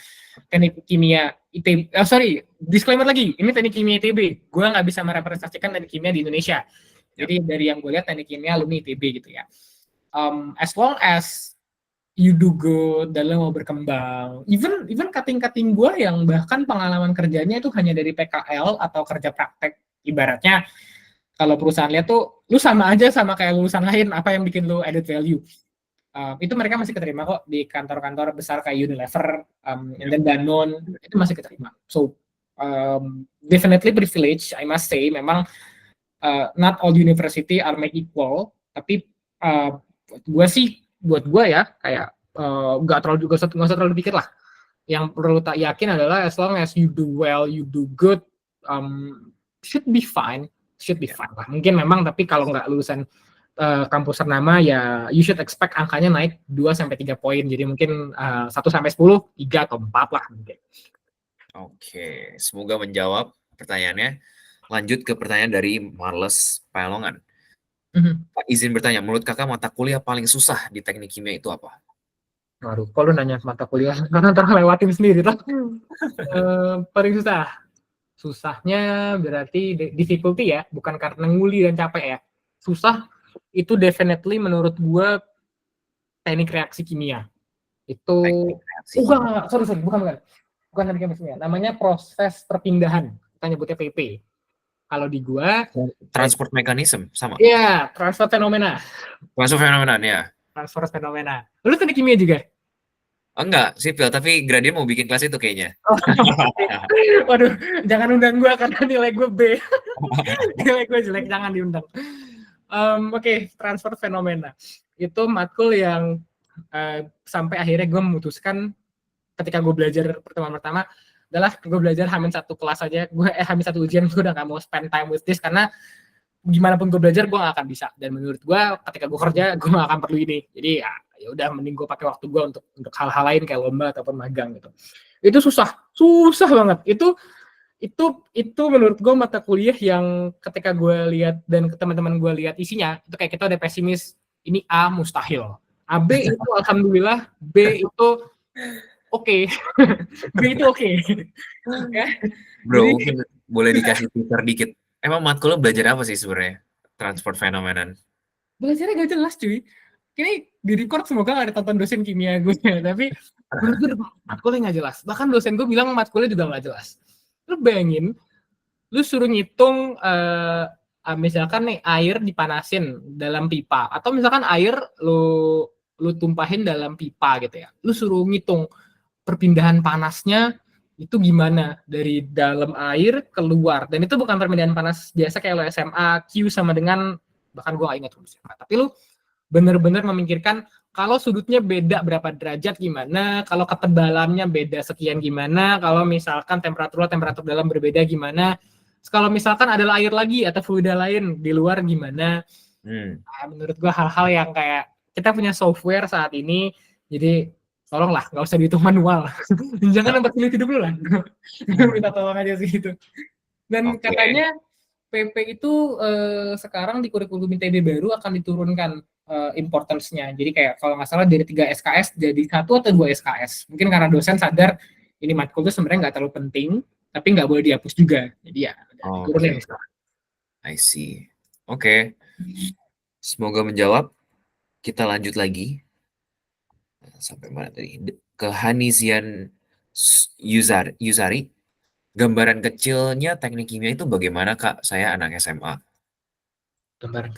teknik kimia ITB, disclaimer lagi, ini teknik kimia ITB. Gue nggak bisa merepresentasikan teknik kimia di Indonesia. Jadi dari yang gue lihat teknik kimia alumni ITB gitu ya. As long as you do good dan lo mau berkembang, even cutting gue yang bahkan pengalaman kerjanya itu hanya dari PKL atau kerja praktek, ibaratnya kalau perusahaan lihat tuh lu sama aja sama kayak lulusan lain, apa yang bikin lu added value, itu mereka masih keterima kok di kantor-kantor besar kayak Unilever, and then Danone, itu masih keterima. So definitely privilege, I must say. Memang not all university are made equal, tapi buat gue ya kayak nggak usah terlalu pikir lah. Yang perlu tak yakin adalah as long as you do well, you do good, should be fine lah. Mungkin memang, tapi kalau nggak lulusan kampus ternama ya you should expect angkanya naik 2-3 poin. Jadi mungkin 1 sampai 10, 3 atau 4 lah mungkin. Oke, semoga menjawab pertanyaannya. Lanjut ke pertanyaan dari Marles Pelongan. Kak, izin bertanya, menurut Kakak mata kuliah paling susah di teknik kimia itu apa? Waduh, kalau nanya mata kuliah, karena ntar lewatin sendiri tuh. Paling susah. Susahnya berarti difficulty ya, bukan karena nguli dan capek ya. Susah itu definitely menurut gua teknik reaksi kimia. Itu Teknik reaksi bukan, kimia. sorry, bukan teknik reaksi kimia. Namanya proses perpindahan. Kita nyebutnya PP. Kalau di gua, Transport mechanism sama. ya transfer fenomena. Masuk fenomena ya. Transfer fenomena. Lu teknik kimia juga? Enggak, sipil, tapi Gradient mau bikin kelas itu kayaknya. Oh, waduh, jangan undang gua karena nilai gue B. Nilai gue jelek, jangan diundang. Oke, transfer fenomena. Itu matkul yang sampai akhirnya gue memutuskan ketika gue belajar pertama-tama adalah gue belajar hamin satu kelas aja, hamin satu ujian gue udah gak mau spend time with this karena gimana pun gue belajar gue gak akan bisa, dan menurut gue ketika gue kerja gue gak akan perlu ini, jadi ya udah mending gue pakai waktu gue untuk hal-hal lain kayak lomba ataupun magang gitu. Itu susah banget. Itu menurut gue mata kuliah yang ketika gue lihat dan teman-teman gue lihat isinya itu kayak kita udah pesimis, ini A mustahil, AB itu alhamdulillah, B itu oke. B itu oke. Ya. Bro, Jadi, mungkin boleh dikasih teaser dikit. Emang matkulnya belajar apa sih sebenarnya? Transport phenomenon. belajarnya gak jelas cuy. Ini di record semoga gak ada tonton dosen kimia gue, tapi menurut gue matkulnya gak jelas. Bahkan dosen gue bilang matkulnya juga gak jelas. Lu bayangin, lu suruh ngitung misalkan nih air dipanasin dalam pipa, atau misalkan air lu tumpahin dalam pipa gitu ya. Lu suruh ngitung perpindahan panasnya itu gimana dari dalam air keluar, dan itu bukan perpindahan panas biasa kayak lo SMA Q sama dengan, bahkan gue gak ingat tapi lu bener-bener memikirkan kalau sudutnya beda berapa derajat gimana, kalau ketebalannya beda sekian gimana, kalau misalkan temperatur dalam berbeda gimana, kalau misalkan ada air lagi atau fluida lain di luar gimana. Menurut gue hal-hal yang kayak kita punya software saat ini, jadi tolonglah nggak usah dihitung manual. Jangan tempat kulit hidup lu lah. Minta tolong aja sih itu. Dan katanya PP itu sekarang di kurikulum ITB baru akan diturunkan importance-nya. Jadi kayak kalau nggak salah dari 3 SKS jadi 1 atau 2 SKS. Mungkin karena dosen sadar ini matkul itu sebenarnya nggak terlalu penting, tapi nggak boleh dihapus juga. Jadi ya diturunin sekarang. I see. Oke. Semoga menjawab. Kita lanjut lagi. Sampai mana tadi? Ke Hanizian Yuzari. Gambaran kecilnya teknik kimia itu bagaimana, Kak? Saya anak SMA. Gambaran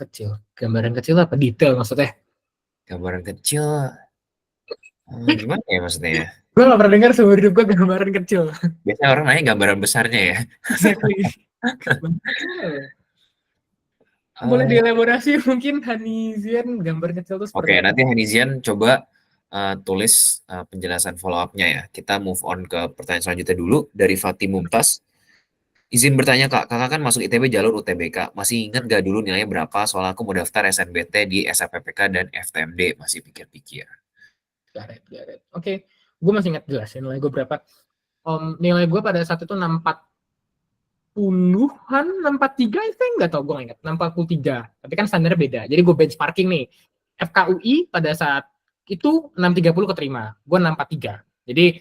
kecil apa detail maksudnya? Gambaran kecil gimana ya maksudnya ya? Gue gak pernah dengar seumur hidup gue gambaran kecil. Biasanya orang nanya gambaran besarnya ya. Exactly. Boleh dielaborasi mungkin Hanizian gambar kecil itu seperti Oke, nanti Hanizian coba tulis penjelasan follow up-nya ya. Kita move on ke pertanyaan selanjutnya dulu dari Fatih Mumtaz. Izin bertanya Kak, Kakak kan masuk ITB jalur UTBK. Masih ingat gak dulu nilainya berapa? Soal aku mau daftar SNBT di SAPPK dan FTMD. Masih pikir-pikir. Got it. Oke, gue masih ingat jelas nilai gue berapa. Nilai gue pada saat itu 640-an, 643, saya nggak tahu, gue nggak ingat, 643. Tapi kan standarnya beda. Jadi gue benchmarking nih. FKUI pada saat itu 630 keterima, gue 643. Jadi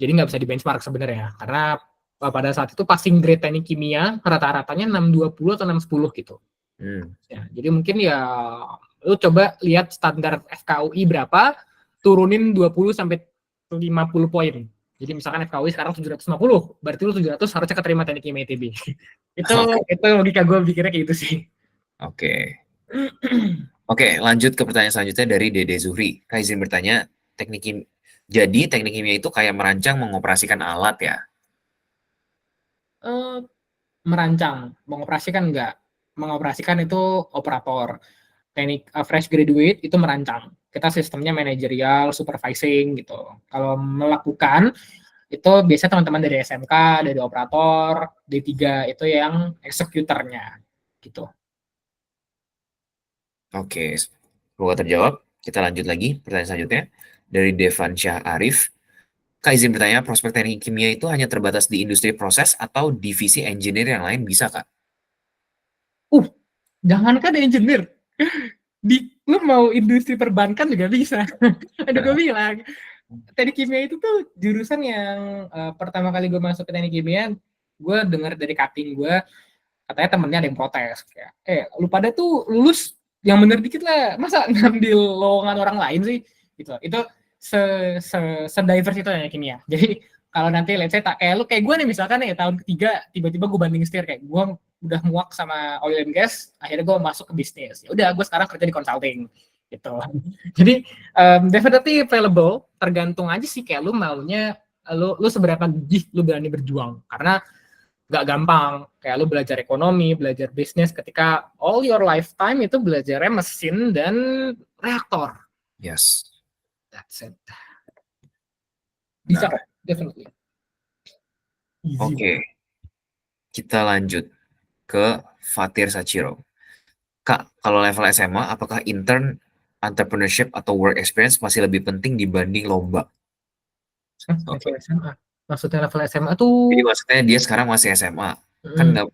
nggak bisa di benchmark sebenarnya, karena pada saat itu passing grade teknik kimia rata-ratanya 620 atau 610 gitu. Ya, jadi mungkin ya lu coba lihat standar FKUI berapa, turunin 20 sampai 50 poin. Jadi misalkan FKUI sekarang 750, berarti lu 700 harusnya keterima teknik kimia ITB. itu logika gue pikirnya kayak gitu sih. Oke, lanjut ke pertanyaan selanjutnya dari Dede Zuhri. Kak izin bertanya, jadi teknik kimia itu kayak merancang mengoperasikan alat ya? Merancang, mengoperasikan enggak. Mengoperasikan itu operator. Teknik fresh graduate itu merancang. Kita sistemnya manajerial, supervising gitu. Kalau melakukan itu biasanya teman-teman dari SMK, dari operator, D3 itu yang eksekutornya gitu. Oke, semoga terjawab. Kita lanjut lagi pertanyaan selanjutnya dari Devan Syah Arif. Kak izin bertanya, prospek teknik kimia itu hanya terbatas di industri proses atau divisi engineer yang lain bisa, Kak? Jangankan engineer, lu mau industri perbankan juga bisa. Aduh, gue bilang teknik kimia itu tuh jurusan yang pertama kali gue masuk ke teknik kimia, gue dengar dari cutting gue, katanya temennya ada yang protes kayak, lu pada tuh lulus yang bener dikit lah, masa ngambil lowongan orang lain sih, gitu. Itu se-diverse itu ya kimia. Jadi kalau nanti let's say kayak gue nih misalkan nih tahun ketiga tiba-tiba gue banding setir, kayak gue udah muak sama oil and gas, akhirnya gue masuk ke bisnis. Ya udah, gue sekarang kerja di consulting gitu. Jadi definitely available, tergantung aja sih kayak lu maunya, lu seberapa gigih lu berani berjuang, karena nggak gampang kayak lu belajar ekonomi, belajar bisnis ketika all your lifetime itu belajarnya mesin dan reaktor. Yes. That's it. Bisa, Nah, definitely. Easy. Oke. Kita lanjut ke Fatir Sachiro. Kak, kalau level SMA, apakah intern, entrepreneurship, atau work experience masih lebih penting dibanding lomba? Level SMA. Maksudnya level SMA tuh? Jadi maksudnya dia sekarang masih SMA. Kan nggak,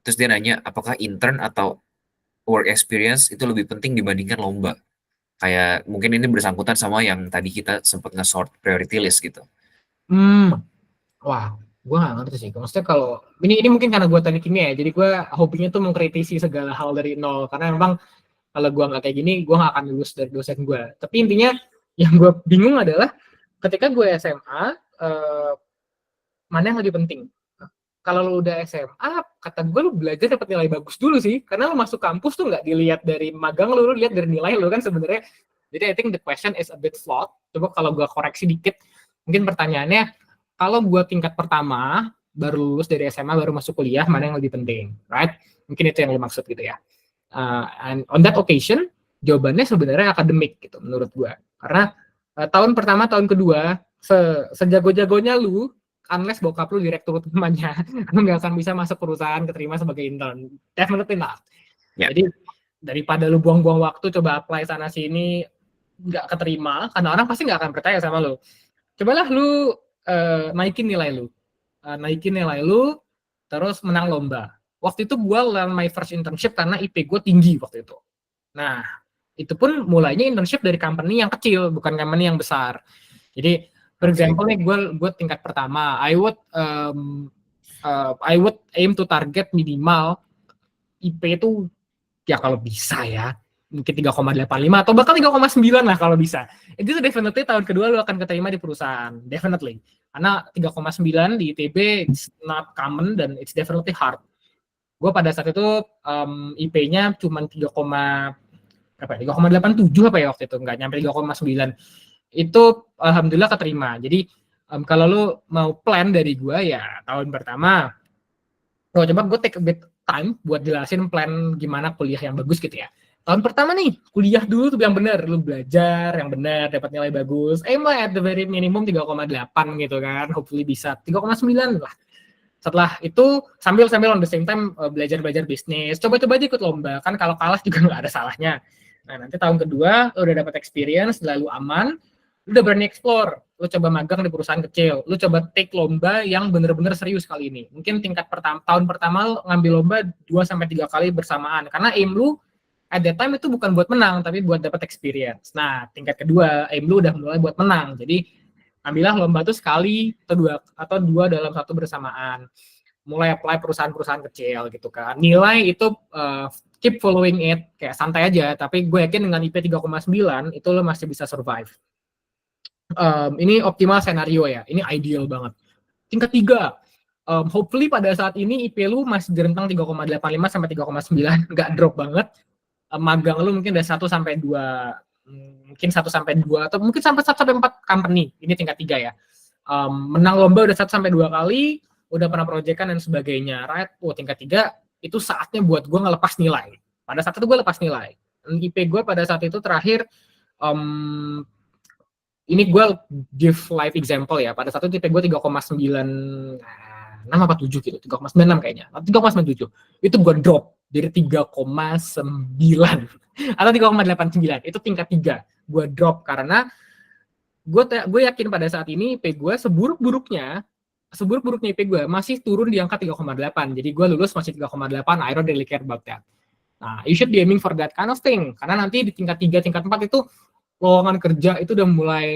terus dia nanya, apakah intern atau work experience itu lebih penting dibandingkan lomba? Kayak mungkin ini bersangkutan sama yang tadi kita sempat nge-sort priority list gitu. Wah, gue nggak ngerti sih. Maksudnya kalau ini mungkin karena gue teknik kimia ya, jadi gue hobinya tuh mengkritisi segala hal dari nol. Karena memang kalau gue nggak kayak gini, gue nggak akan lulus dari dosen gue. Tapi intinya yang gue bingung adalah ketika gue SMA, mana yang lebih penting? Kalau lu udah SMA, kata gue lu belajar dapat nilai bagus dulu sih, karena lu masuk kampus tuh nggak dilihat dari magang lu lihat dari nilai lu kan sebenarnya. Jadi I think the question is a bit flawed. Coba kalau gue koreksi dikit, mungkin pertanyaannya, kalau gue tingkat pertama baru lulus dari SMA baru masuk kuliah, mana yang lebih penting, right? Mungkin itu yang lu maksud gitu ya. And on that occasion, jawabannya sebenarnya akademik gitu menurut gue, karena tahun pertama, tahun kedua, sejago-jagonya lu, unless bokap lu direktur utamanya, lu nggak akan bisa masuk perusahaan keterima sebagai intern. Definitely not. Yeah. Jadi daripada lu buang-buang waktu coba apply sana sini nggak keterima, karena orang pasti nggak akan percaya sama lu. Cobalah lu naikin nilai lu, terus menang lomba. Waktu itu gue land my first internship karena IP gue tinggi waktu itu. Nah, itu pun mulainya internship dari company yang kecil, bukan company yang besar. Jadi for example nih, gue tingkat pertama, I would aim to target minimal IP itu ya kalau bisa ya mungkin 3,85 atau bahkan 3,9 lah kalau bisa. Itu definitely tahun kedua lu akan keterima di perusahaan, definitely. Karena 3,9 di ITB it's not common dan it's definitely hard. Gue pada saat itu IP-nya cuma 3,87 apa ya waktu itu, nggak nyampe 3,9. Itu alhamdulillah keterima. Jadi kalau lu mau plan dari gue ya tahun pertama, coba gue take a bit time buat jelasin plan gimana kuliah yang bagus gitu ya. Tahun pertama nih kuliah dulu tuh yang benar, lu belajar yang benar, dapat nilai bagus. Aim lah at the very minimum 3,8 gitu kan, hopefully bisa 3,9 lah. Setelah itu sambil on the same time belajar bisnis, coba-coba aja ikut lomba, kan kalau kalah juga nggak ada salahnya. Nah nanti tahun kedua lu udah dapat experience, lalu aman, lu udah berani explore, lu coba magang di perusahaan kecil, lu coba take lomba yang bener-bener serius kali ini. Mungkin tahun pertama lu ngambil lomba 2-3 kali bersamaan, karena aim lu at that time itu bukan buat menang, tapi buat dapat experience. Nah tingkat kedua, aim lu udah mulai buat menang, jadi ambillah lomba itu sekali atau dua dalam satu bersamaan. Mulai apply perusahaan-perusahaan kecil gitu kan. Nilai itu keep following it, kayak santai aja, tapi gue yakin dengan IP 3,9 itu lo masih bisa survive. Ini optimal scenario ya, ini ideal banget. Tingkat 3, hopefully pada saat ini IP lu masih di rentang 3,85 sampai 3,9, nggak drop banget. Magang lu mungkin dari 1 sampai 2, mungkin 1 sampai 2 atau mungkin sampai 1 sampai 4 company. Ini tingkat 3 ya. Menang lomba udah 1 sampai 2 kali, udah pernah proyekan dan sebagainya, right? Tingkat 3 itu saatnya buat gue ngelepas nilai. Pada saat itu gue lepas nilai. IP gue pada saat itu terakhir, ini gue give live example ya. Pada saat itu IP gue 3,96 apa 7 gitu, 3,96 kayaknya, 3,97. Itu gue drop dari 3,9 atau 3,89. Itu tingkat 3. Gue drop karena gue yakin pada saat ini IP gue seburuk-buruknya IP gue masih turun di angka 3,8. Jadi gue lulus masih 3,8, I don't really care about that. Nah, you should be aiming for that kind of thing. Karena nanti di tingkat 3, tingkat 4 itu lowongan kerja itu udah mulai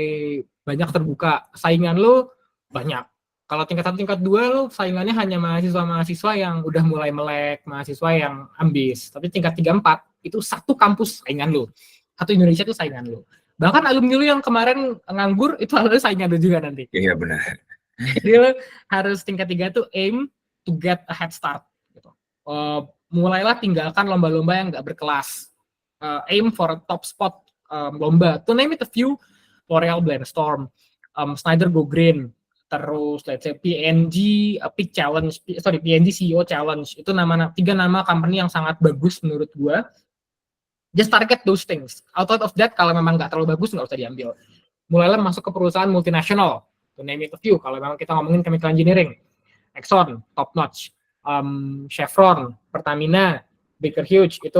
banyak terbuka. Saingan lo banyak. Kalau tingkat 1, tingkat 2 lo saingannya hanya mahasiswa-mahasiswa yang udah mulai melek, mahasiswa yang ambis. Tapi tingkat 3, 4 itu satu kampus saingan lo. Satu Indonesia itu saingan lo. Bahkan alumni lo yang kemarin nganggur itu adalah saingan lo juga nanti. Iya benar. Jadi lo harus tingkat 3 tuh aim to get a head start gitu. Mulailah tinggalkan lomba-lomba yang nggak berkelas. Aim for a top spot lomba. To name it a few, L'Oreal Brainstorm, Snyder Go Green, terus let's say PNG Peak Challenge, PNG CEO Challenge. Itu 3 nama company yang sangat bagus menurut gua. Just target those things. Outside of that, kalau memang nggak terlalu bagus, nggak usah diambil. Mulailah masuk ke perusahaan multinasional. To name it a few, kalau memang kita ngomongin chemical engineering, Exxon, top notch, Chevron, Pertamina, Baker Hughes, itu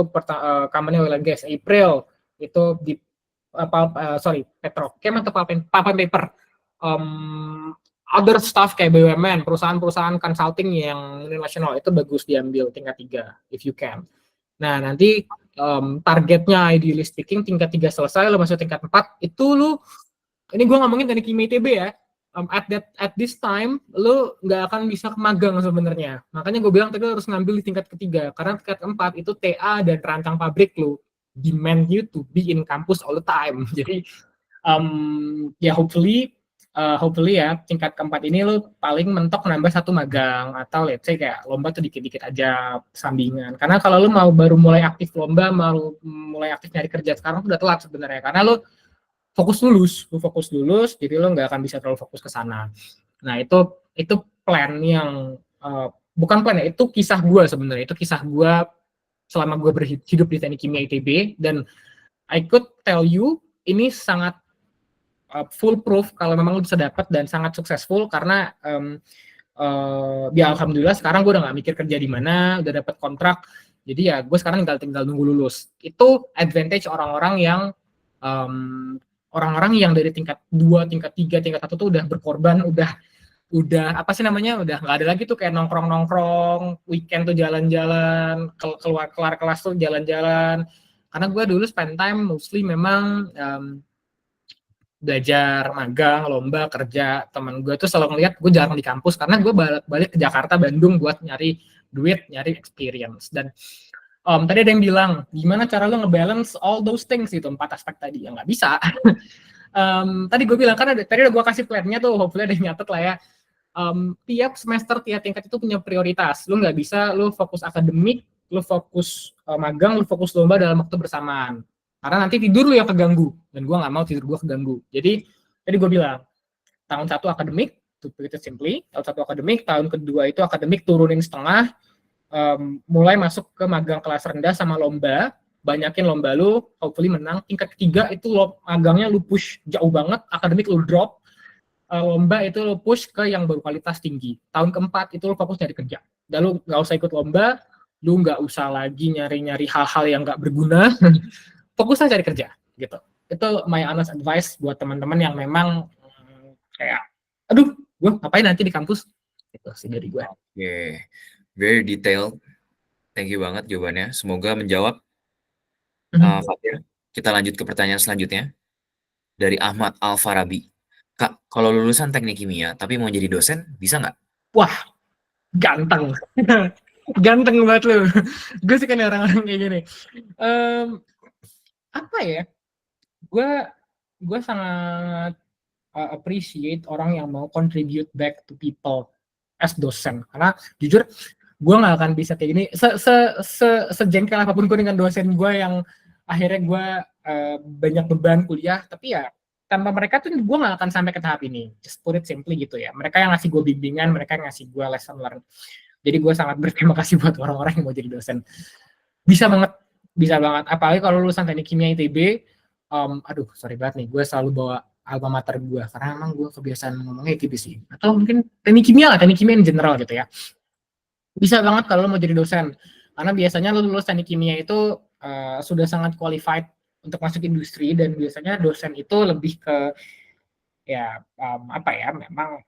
company oil and gas, April, itu di Petrochem atau pulp and paper, other stuff kayak BUMN, perusahaan-perusahaan consulting yang nasional, itu bagus diambil tingkat 3, if you can. Nah, nanti targetnya ideally speaking, tingkat 3 selesai, lo masuk tingkat 4, itu lo, ini gue ngomongin teknik kimia ITB ya, at this time lo nggak akan bisa magang sebenarnya. Makanya gue bilang tadi lo harus ngambil di tingkat 3 karena tingkat 4 itu TA dan rancang pabrik lo demand you to be in campus all the time. Jadi ya hopefully ya tingkat 4 ini lo paling mentok nambah 1 magang atau let's say kayak lomba tuh dikit-dikit aja sambingan. Karena kalau lo mau baru mulai aktif lomba, mau mulai aktif nyari kerja sekarang tuh udah telat sebenarnya karena lo fokus lulus, jadi lo nggak akan bisa terlalu fokus ke sana. Nah itu plan yang bukan plan ya, itu kisah gue sebenarnya, itu kisah gue selama gue berhidup di teknik kimia ITB, dan I could tell you ini sangat full proof kalau memang lo bisa dapat dan sangat successful karena ya alhamdulillah sekarang gue udah nggak mikir kerja di mana, udah dapat kontrak, jadi ya gue sekarang tinggal nunggu lulus. Itu advantage orang-orang yang dari tingkat 2, tingkat 3, tingkat 1 tuh udah berkorban, udah apa sih namanya, udah nggak ada lagi tuh kayak nongkrong, weekend tuh jalan-jalan, kelar kelas tuh jalan-jalan. Karena gue dulu spend time mostly memang belajar, magang, lomba, kerja. Teman gue tuh selalu ngeliat gue jarang di kampus karena gue balik ke Jakarta, Bandung buat nyari duit, nyari experience. Dan tadi ada yang bilang, gimana cara lo ngebalance all those things itu, 4 aspek tadi, ya nggak bisa. Tadi gue bilang, kan tadi udah gue kasih plan-nya tuh, hopefully ada yang nyatet lah ya. Tiap semester, tiap tingkat itu punya prioritas. Lo nggak bisa, lo fokus akademik, lo fokus magang, lo fokus lomba dalam waktu bersamaan. Karena nanti tidur lo yang keganggu, dan gue nggak mau tidur gue keganggu. Jadi, tadi gue bilang, tahun 1 akademik, to put it simply, tahun 1 akademik, tahun kedua itu akademik turunin setengah, mulai masuk ke magang kelas rendah sama lomba, banyakin lomba lu, hopefully menang. Tingkat 3 itu magangnya lu push jauh banget, akademik lu drop, lomba itu lu push ke yang berkualitas tinggi. Tahun keempat itu lu fokus nyari kerja, dan lu nggak usah ikut lomba, lu nggak usah lagi nyari hal-hal yang nggak berguna, fokus aja cari kerja gitu. Itu my honest advice buat teman-teman yang memang kayak, aduh, gue ngapain nanti di kampus, itu sih dari gue. Oke. Very detailed. Thank you banget jawabannya. Semoga menjawab. Fatir, kita lanjut ke pertanyaan selanjutnya. Dari Ahmad Al-Farabi. Kak, kalau lulusan teknik kimia tapi mau jadi dosen, bisa nggak? Wah, ganteng. Ganteng banget lu. Gue suka nih orang-orang kayak gini. Apa ya? Gue sangat appreciate orang yang mau contribute back to people as dosen. Karena jujur, gue nggak akan bisa kayak gini. Sejengkel apapun gue dengan dosen gue yang akhirnya gue banyak beban kuliah, tapi ya tanpa mereka tuh gue nggak akan sampai ke tahap ini. Just put it simply gitu ya. Mereka yang ngasih gue bimbingan, mereka yang ngasih gue lesson learn. Jadi gue sangat berterima kasih buat orang-orang yang mau jadi dosen. Bisa banget. Apalagi kalau lulusan teknik kimia ITB, aduh sorry banget nih, gue selalu bawa alma mater gue, karena emang gue kebiasaan ngomongnya ITB sih. Atau mungkin teknik kimia in general gitu ya. Bisa banget kalau lo mau jadi dosen. Karena biasanya lo lulus teknik kimia itu sudah sangat qualified untuk masuk industri, dan biasanya dosen itu lebih ke ya memang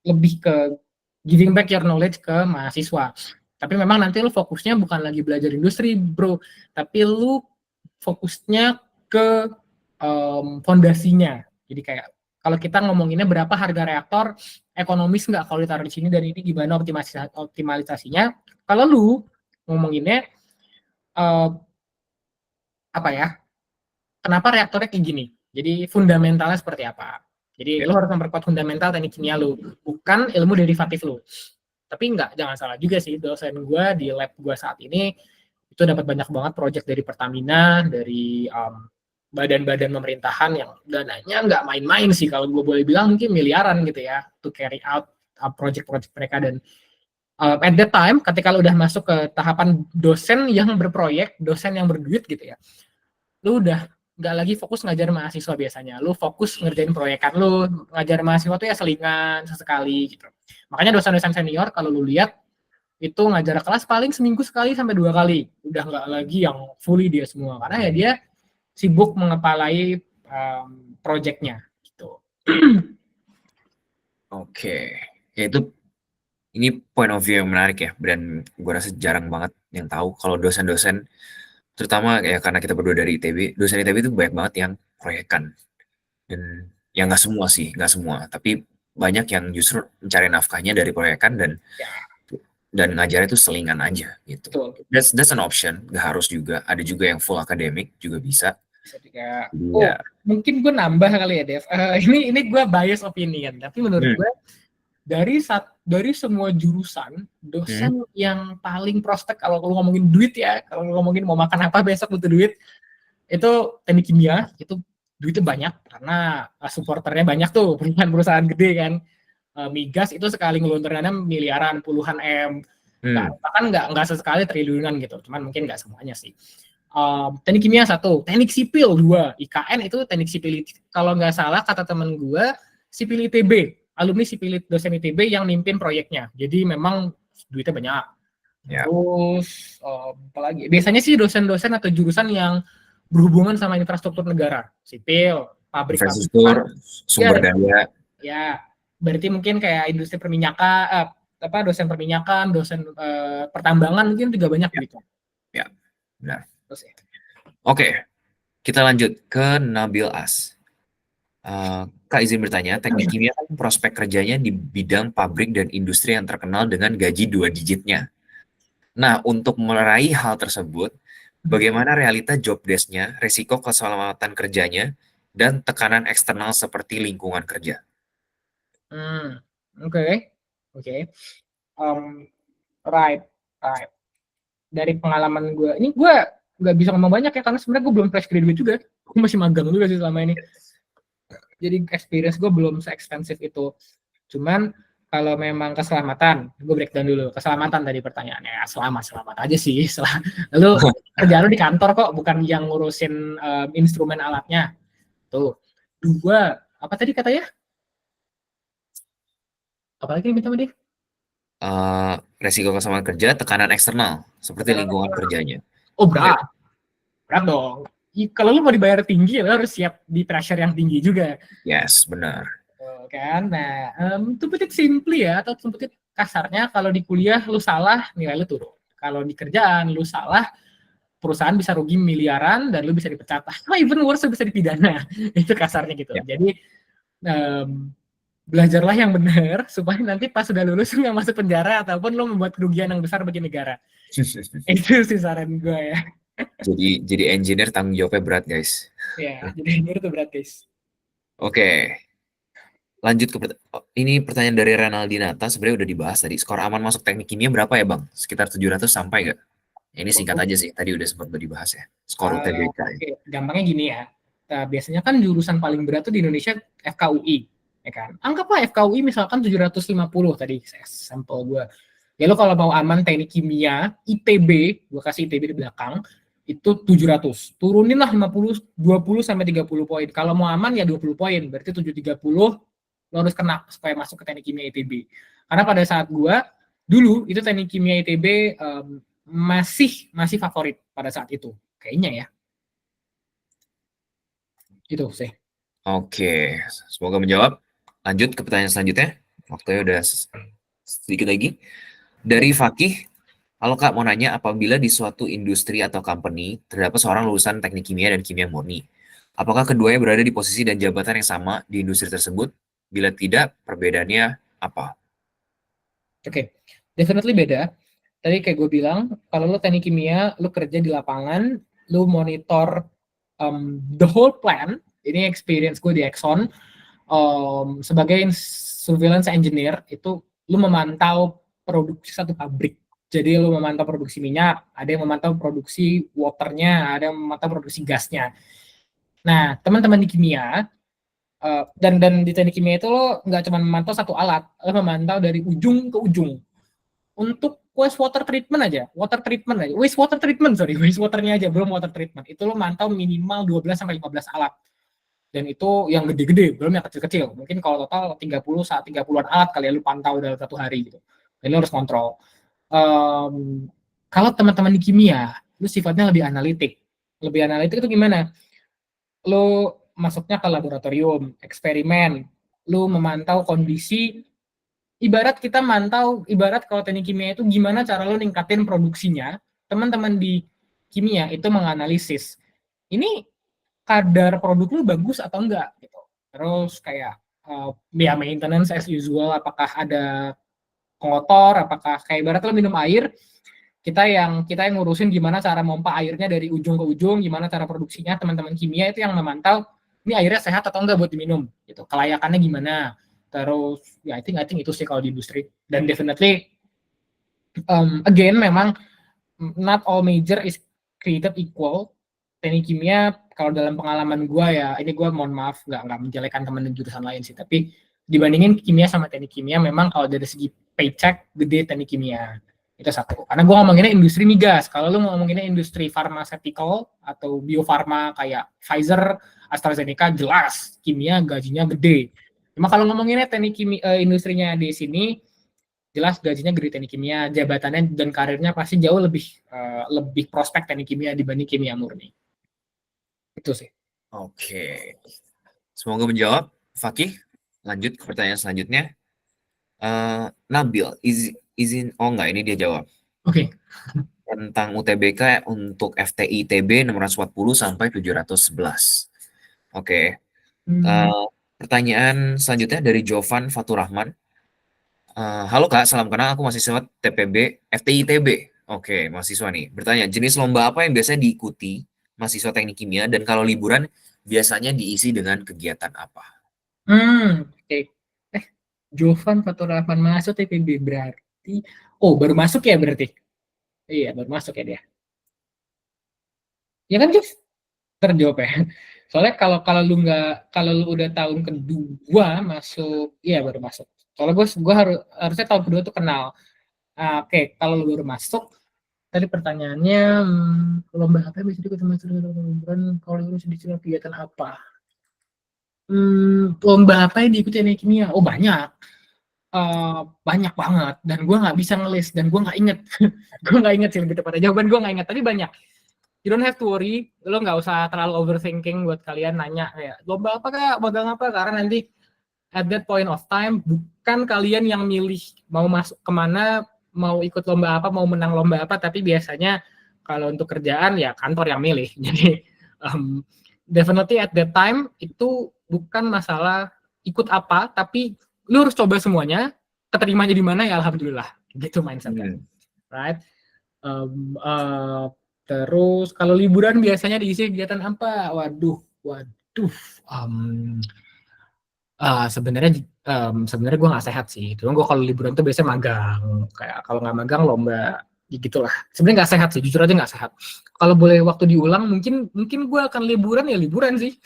lebih ke giving back your knowledge ke mahasiswa. Tapi memang nanti lu fokusnya bukan lagi belajar industri, bro, tapi lu fokusnya ke fondasinya. Jadi kayak kalau kita ngomonginnya berapa harga reaktor, ekonomis nggak kalau ditaruh di sini, dan ini gimana optimalisasinya. Kalau lu ngomonginnya apa ya? Kenapa reaktornya kayak gini? Jadi fundamentalnya seperti apa? Jadi lo harus memperkuat fundamental teknik kimia lo, bukan ilmu derivatif lo. Tapi jangan salah juga sih, dosen gue di lab gue saat ini itu dapat banyak banget project dari Pertamina, dari badan-badan pemerintahan yang dananya nggak main-main sih, kalau gue boleh bilang mungkin miliaran gitu ya, to carry out project-project mereka. Dan at that time, ketika lo udah masuk ke tahapan dosen yang berproyek, dosen yang berduit gitu ya, lu udah nggak lagi fokus ngajar mahasiswa biasanya, lu fokus ngerjain proyekan lu. Ngajar mahasiswa tuh ya selingan sesekali gitu. Makanya dosen-dosen senior kalau lu lihat itu ngajar kelas paling seminggu sekali sampai 2 kali, udah nggak lagi yang fully dia semua, karena ya dia sibuk mengepalai proyeknya gitu. Oke, ya ini point of view yang menarik ya, dan gue rasa jarang banget yang tahu kalau dosen-dosen, terutama ya karena kita berdua dari ITB, dosen ITB itu banyak banget yang proyekan. Dan ya nggak semua, tapi banyak yang justru mencari nafkahnya dari proyekan dan ngajarnya itu selingan aja gitu. Betul. That's an option, nggak harus juga. Ada juga yang full akademik juga bisa. Juga, Ya. mungkin gue nambah kali ya, Dev. Ini gue bias opinion, tapi menurut gue dari semua jurusan, dosen yang paling prospek kalau lu ngomongin duit ya, kalau lu ngomongin mau makan apa besok butuh duit, itu teknik kimia. Itu duitnya banyak karena supporternya banyak tuh, perusahaan gede kan. Migas itu sekali ngelontarnya miliaran, puluhan M, bahkan nggak sesekali triliunan gitu, cuman mungkin nggak semuanya sih. Teknik kimia 1, teknik sipil 2, IKN itu teknik sipil, kalau nggak salah kata temen gue, sipil ITB, alumni sipil dosen ITB yang mimpin proyeknya, jadi memang duitnya banyak. Terus apalagi biasanya sih dosen-dosen atau jurusan yang berhubungan sama infrastruktur negara, sipil, pabrik, infrastruktur, sumber daya. Ya, berarti mungkin kayak industri perminyakan, dosen perminyakan, dosen pertambangan mungkin juga banyak gitu. Ya, benar. Oke, kita lanjut ke Nabil As. Kak izin bertanya, teknik kimia kan prospek kerjanya di bidang pabrik dan industri yang terkenal dengan gaji 2 digitnya. Nah, untuk meraih hal tersebut, bagaimana realita job desk-nya, risiko keselamatan kerjanya, dan tekanan eksternal seperti lingkungan kerja? Oke. Right. Dari pengalaman gue, ini gue nggak bisa ngomong banyak ya, karena sebenarnya gue belum fresh graduate juga, gue masih magang juga sih selama ini. Jadi experience gue belum se-expensive itu. Cuman kalau memang keselamatan, gue breakdown dulu. Keselamatan tadi pertanyaannya, ya selamat aja sih. Lalu kerjaan lu di kantor kok, bukan yang ngurusin instrumen alatnya. Tuh. 2, apa tadi katanya? Apalagi minta sama dia? Resiko keselamatan kerja, tekanan eksternal, seperti lingkungan kerjanya. Oh, berat dong. Kalau lu mau dibayar tinggi, lu harus siap di pressure yang tinggi juga. Yes, benar. Kan, nah, to put it simply ya, atau to put it kasarnya, kalau di kuliah lu salah, nilai lu turun. Kalau di kerjaan lu salah, perusahaan bisa rugi miliaran dan lu bisa dipecat. Even worse, bisa dipidana. Itu kasarnya gitu. Jadi belajarlah yang benar supaya nanti pas sudah lulus nggak masuk penjara ataupun lo membuat kerugian yang besar bagi negara. Itu sih saran gue ya. Jadi engineer tanggung jawabnya berat, guys. Ya, jadi engineer itu berat, guys. Oke. Lanjut ke ini pertanyaan dari Renaldinata, sebenarnya udah dibahas tadi. Skor aman masuk teknik kimia berapa ya, Bang? Sekitar 700 sampai nggak? Ini singkat aja sih, tadi udah sempat dibahas ya. Skor UTBK. Gampangnya gini ya. Biasanya kan jurusan paling berat tuh di Indonesia FKUI. Ya kan? Anggaplah FKUI misalkan 750 tadi sampel gue. Ya lo kalau mau aman teknik kimia, ITB, gue kasih ITB di belakang, itu 700. Turunin lah 20 sampai 30 poin. Kalau mau aman ya 20 poin, berarti 730 lo harus kena supaya masuk ke teknik kimia ITB. Karena pada saat gue dulu itu teknik kimia ITB masih favorit pada saat itu. Kayaknya ya. Itu sih. Oke, semoga menjawab. Lanjut ke pertanyaan selanjutnya. Waktunya udah sedikit lagi. Dari Fakih, Halo Kak, mau nanya apabila di suatu industri atau company terdapat seorang lulusan teknik kimia dan kimia murni, apakah keduanya berada di posisi dan jabatan yang sama di industri tersebut? Bila tidak, perbedaannya apa? Oke, definitely beda. Tadi kayak gue bilang, kalau lo teknik kimia, lo kerja di lapangan, lo monitor the whole plan. Ini experience gue di Exxon sebagai surveillance engineer, itu lo memantau produksi satu pabrik. Jadi lo memantau produksi minyak, ada yang memantau produksi waternya, ada yang memantau produksi gasnya. Nah, teman-teman di kimia dan di teknik kimia itu lo nggak cuma memantau satu alat, lo memantau dari ujung ke ujung. Untuk wastewater treatment aja, wastewater treatment, wastewaternya aja, belum water treatment. Itu lo mantau minimal 12 sampai 15 alat. Dan itu yang gede-gede, belum yang kecil-kecil. Mungkin kalau total 30-an alat kali ya lo pantau dalam satu hari gitu. Dan lo harus kontrol. Kalau teman-teman di kimia, lo sifatnya lebih analitik. Lebih analitik itu gimana? Lo masuknya ke laboratorium, eksperimen, lo memantau kondisi. Ibarat kalau teknik kimia itu gimana cara lo ningkatin produksinya, teman-teman di kimia itu menganalisis ini kadar produk lo bagus atau enggak gitu. Terus kayak ya maintenance as usual, apakah ada kotor, apakah kayak ibarat lo minum air, kita yang ngurusin gimana cara mompa airnya dari ujung ke ujung, gimana cara produksinya, teman-teman kimia itu yang memantau ini airnya sehat atau enggak buat diminum gitu, kelayakannya gimana. Terus ya I think itu sih kalau di industri. Dan definitely again memang not all major is created equal. Teknik kimia kalau dalam pengalaman gue ya, ini gue mohon maaf nggak menjelekan teman di jurusan lain sih, tapi dibandingin kimia sama teknik kimia memang kalau dari segi paycheck gede teknik kimia. Itu satu. Karena gue ngomonginnya industri migas. Kalau lu ngomonginnya industri pharmaceutical atau biofarma kayak Pfizer, AstraZeneca, jelas kimia gajinya gede. Cuma kalau ngomonginnya teknik kimia, industrinya di sini, jelas gajinya gede teknik kimia, jabatannya dan karirnya pasti jauh lebih prospek teknik kimia dibanding kimia murni. Itu sih. Oke. Semoga menjawab. Fakih, lanjut ke pertanyaan selanjutnya. Nabil, oh enggak, ini dia jawab. Oke. Tentang UTBK untuk FTI ITB 640 sampai 711. Oke. Pertanyaan selanjutnya dari Jovan Faturrahman. Halo Kak, salam kenal. Aku mahasiswa TPB FTI ITB. Oke, mahasiswa nih. Bertanya, jenis lomba apa yang biasanya diikuti mahasiswa teknik kimia dan kalau liburan biasanya diisi dengan kegiatan apa? Oke. Jovan Faturrahman masuk TPB berarti. Oh, baru masuk ya berarti? Iya, baru masuk ya dia. Ya kan, Jus? Terjawab ya. Soalnya kalau lu udah tahun kedua masuk, iya baru masuk. Soalnya gue harusnya tahun kedua tuh kenal. Oke, kalau lu baru masuk, tadi pertanyaannya lomba apa yang bisa diikuti liburan, kalau lu di kegiatan apa? Lomba apa yang diikuti teknik kimia? Oh banyak. Banyak banget dan gue nggak bisa ngelis dan gue nggak inget. Gue nggak inget sih, lebih tepatnya jawaban gue nggak inget, tapi banyak. You don't have to worry, lo nggak usah terlalu overthinking buat kalian nanya kayak lomba apa Kak, magang apa, karena nanti at that point of time bukan kalian yang milih mau masuk kemana, mau ikut lomba apa, mau menang lomba apa, tapi biasanya kalau untuk kerjaan ya kantor yang milih. Jadi definitely at that time itu bukan masalah ikut apa, tapi lu harus coba semuanya, keterimanya di mana ya alhamdulillah, gitu mindsetnya, right? Terus kalau liburan biasanya diisi kegiatan apa? Waduh. Sebenarnya gue nggak sehat sih. Cuma gue kalau liburan tuh biasanya magang. Kayak kalau nggak magang lomba, gitulah. Sebenarnya nggak sehat sih, jujur aja nggak sehat. Kalau boleh waktu diulang, mungkin gue akan liburan sih.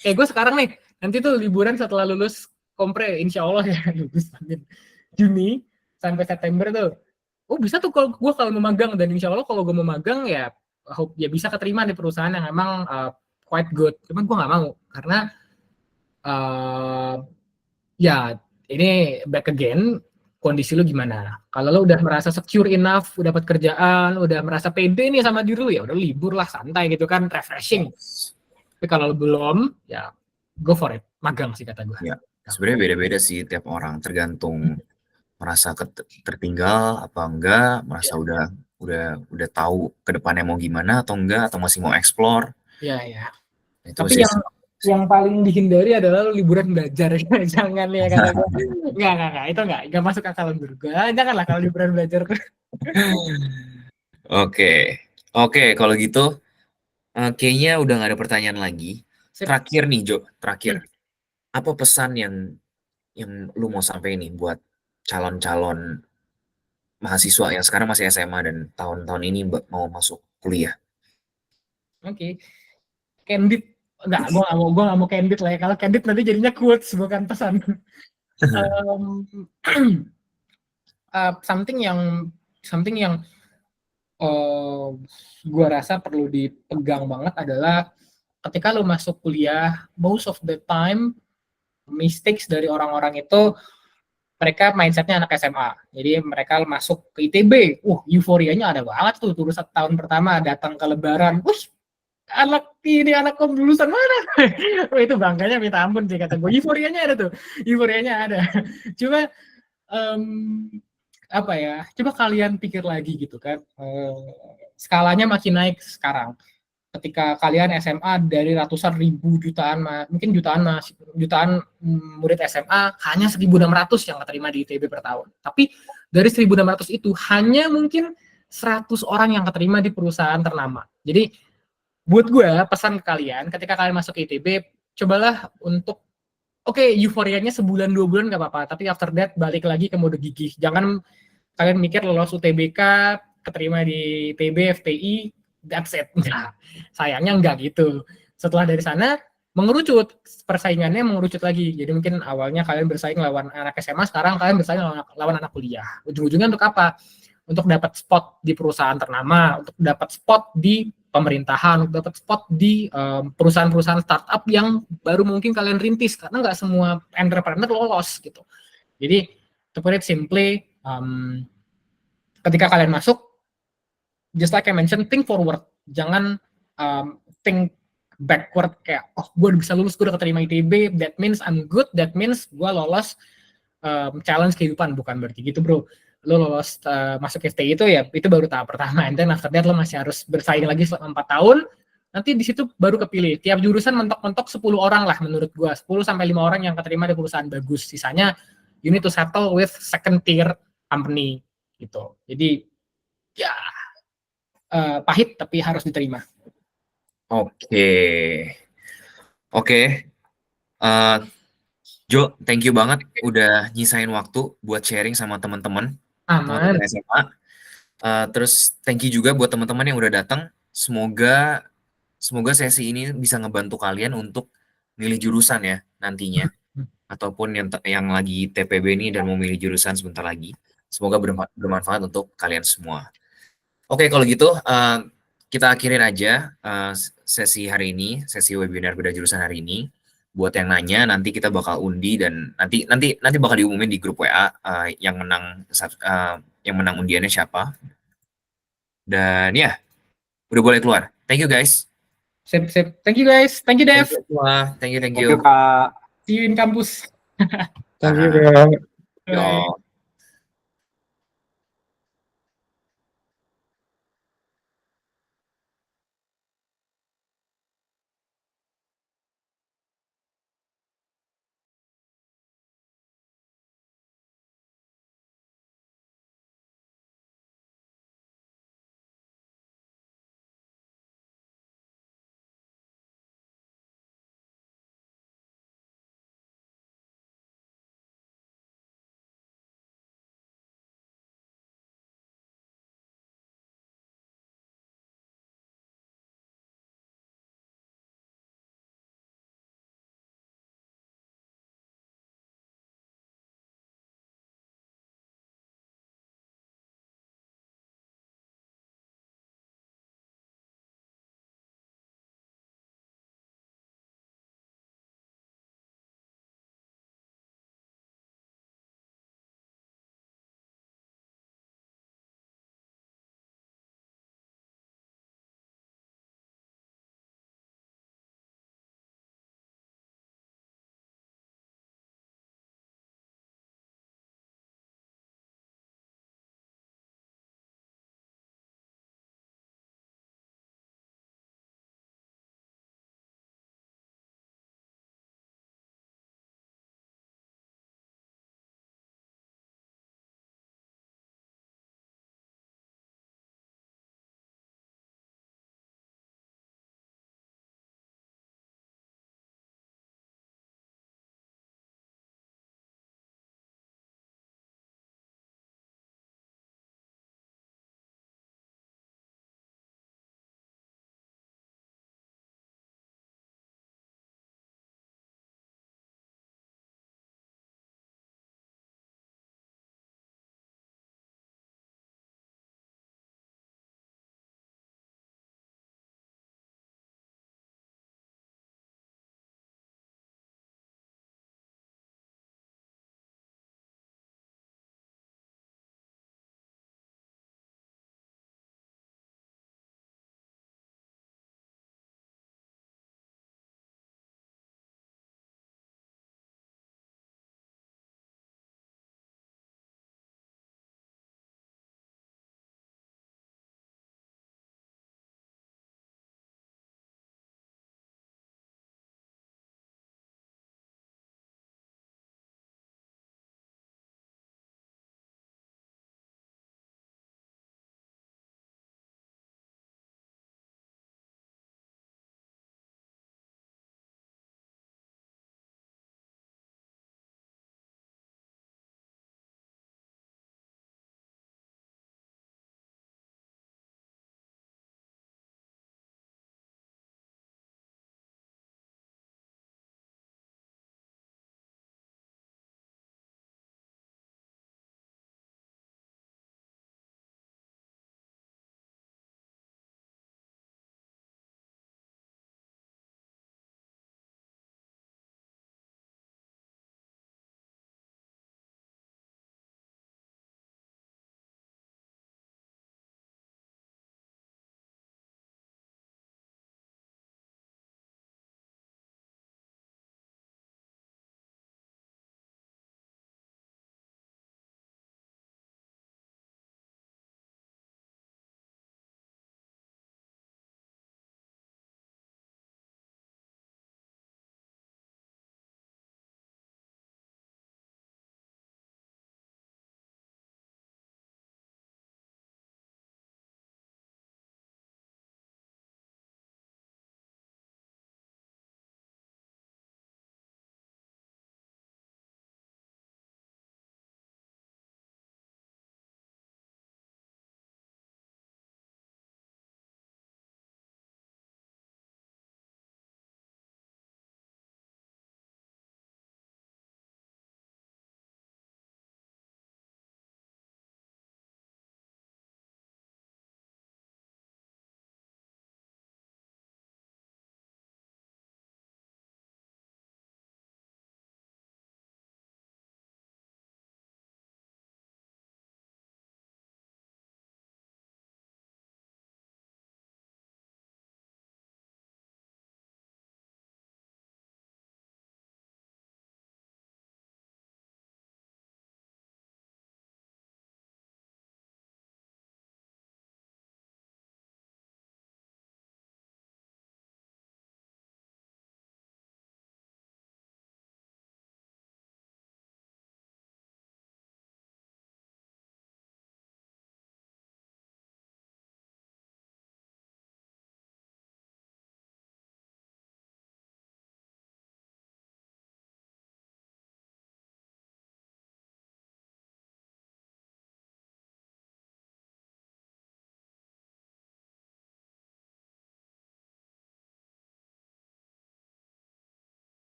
Kayak gue sekarang nih, nanti tuh liburan setelah lulus kompre, insya Allah ya lulus Juni sampai September tuh. Oh bisa tuh kalau mau magang, dan insya Allah kalau gue mau magang ya hope ya bisa keterima di perusahaan yang emang quite good. Cuman gue nggak mau karena ya ini back again, kondisi lu gimana. Kalau lu udah merasa secure enough, udah dapat kerjaan, udah merasa pede nih sama diri lu, ya udah libur lah, santai gitu kan, refreshing. Tapi kalau belum, ya go for it, magang sih kata gue. Ya, sebenarnya beda-beda sih tiap orang, tergantung merasa tertinggal apa enggak, merasa Iya. udah tahu ke depannya mau gimana atau enggak, atau masih mau explore. Iya. Itu Tapi sih. yang paling dihindari adalah liburan belajar. Jangan ya kata gue. Enggak. Itu enggak masuk akal menurut gue. Janganlah kalau liburan belajar. Oke. Kalau gitu kayaknya udah nggak ada pertanyaan lagi. Sip. Terakhir nih Jo, apa pesan yang lu mau sampaikan nih buat calon-calon mahasiswa yang sekarang masih SMA dan tahun-tahun ini mau masuk kuliah? Oke. Candid. Enggak, gue nggak mau candid lah ya. Kalau candid nanti jadinya quotes bukan pesan. Something yang gue rasa perlu dipegang banget adalah ketika lo masuk kuliah, most of the time mistakes dari orang-orang itu mereka mindsetnya anak SMA. Jadi mereka masuk ke ITB, euforianya ada banget tuh, terus tahun pertama datang ke Lebaran, anak lulusan mana? Itu bangkanya minta ampun sih kata gue. Euforianya ada. Cuma apa ya? Coba kalian pikir lagi gitu kan. Skalanya makin naik sekarang. Ketika kalian SMA dari ratusan ribu jutaan murid SMA hanya 1.600 yang keterima di ITB per tahun. Tapi dari 1.600 itu hanya mungkin 100 orang yang keterima di perusahaan ternama. Jadi buat gue pesan ke kalian ketika kalian masuk ke ITB, cobalah untuk euforianya sebulan 2 bulan nggak apa-apa, tapi after that balik lagi ke mode gigih. Jangan kalian mikir lolos UTBK, keterima di ITB, FTI, that's it. Nah, sayangnya enggak gitu. Setelah dari sana persaingannya mengerucut lagi. Jadi mungkin awalnya kalian bersaing lawan anak SMA, sekarang kalian bersaing lawan anak kuliah. Ujung-ujungnya untuk apa? Untuk dapat spot di perusahaan ternama, untuk dapat spot di pemerintahan, untuk dapat spot di perusahaan-perusahaan startup yang baru mungkin kalian rintis, karena nggak semua entrepreneur lolos gitu. Jadi to put it simply, ketika kalian masuk, just like I mentioned, think forward. Jangan think backward kayak, gue udah bisa lulus, gue udah keterima ITB, that means I'm good, that means gue lolos challenge kehidupan. Bukan berarti gitu bro. Lo lolos masuk FTI itu ya, itu baru tahap pertama. And then after that lo masih harus bersaing lagi selama 4 tahun. Nanti di situ baru kepilih. Tiap jurusan mentok-mentok 10 orang lah menurut gue. 10-5 orang yang keterima di perusahaan bagus. Sisanya you need to settle with second tier company gitu. Jadi ya pahit tapi harus diterima. Oke. Jo, thank you banget udah nyisain waktu buat sharing sama teman-teman. Aman. SMA. Terus thank you juga buat teman-teman yang udah datang. Semoga sesi ini bisa ngebantu kalian untuk milih jurusan ya nantinya, ataupun yang lagi TPB ini dan mau milih jurusan sebentar lagi. Semoga bermanfaat untuk kalian semua. Oke, kalau gitu kita akhirin aja sesi hari ini, sesi webinar beda jurusan hari ini. Buat yang nanya, nanti kita bakal undi dan nanti bakal diumumin di grup WA yang menang undiannya siapa. Dan ya, udah boleh keluar. Thank you guys. Sip. Thank you guys. Thank you Dev. Thank you. Thank you Kak. See you in kampus. Thank you, Bro. Yo.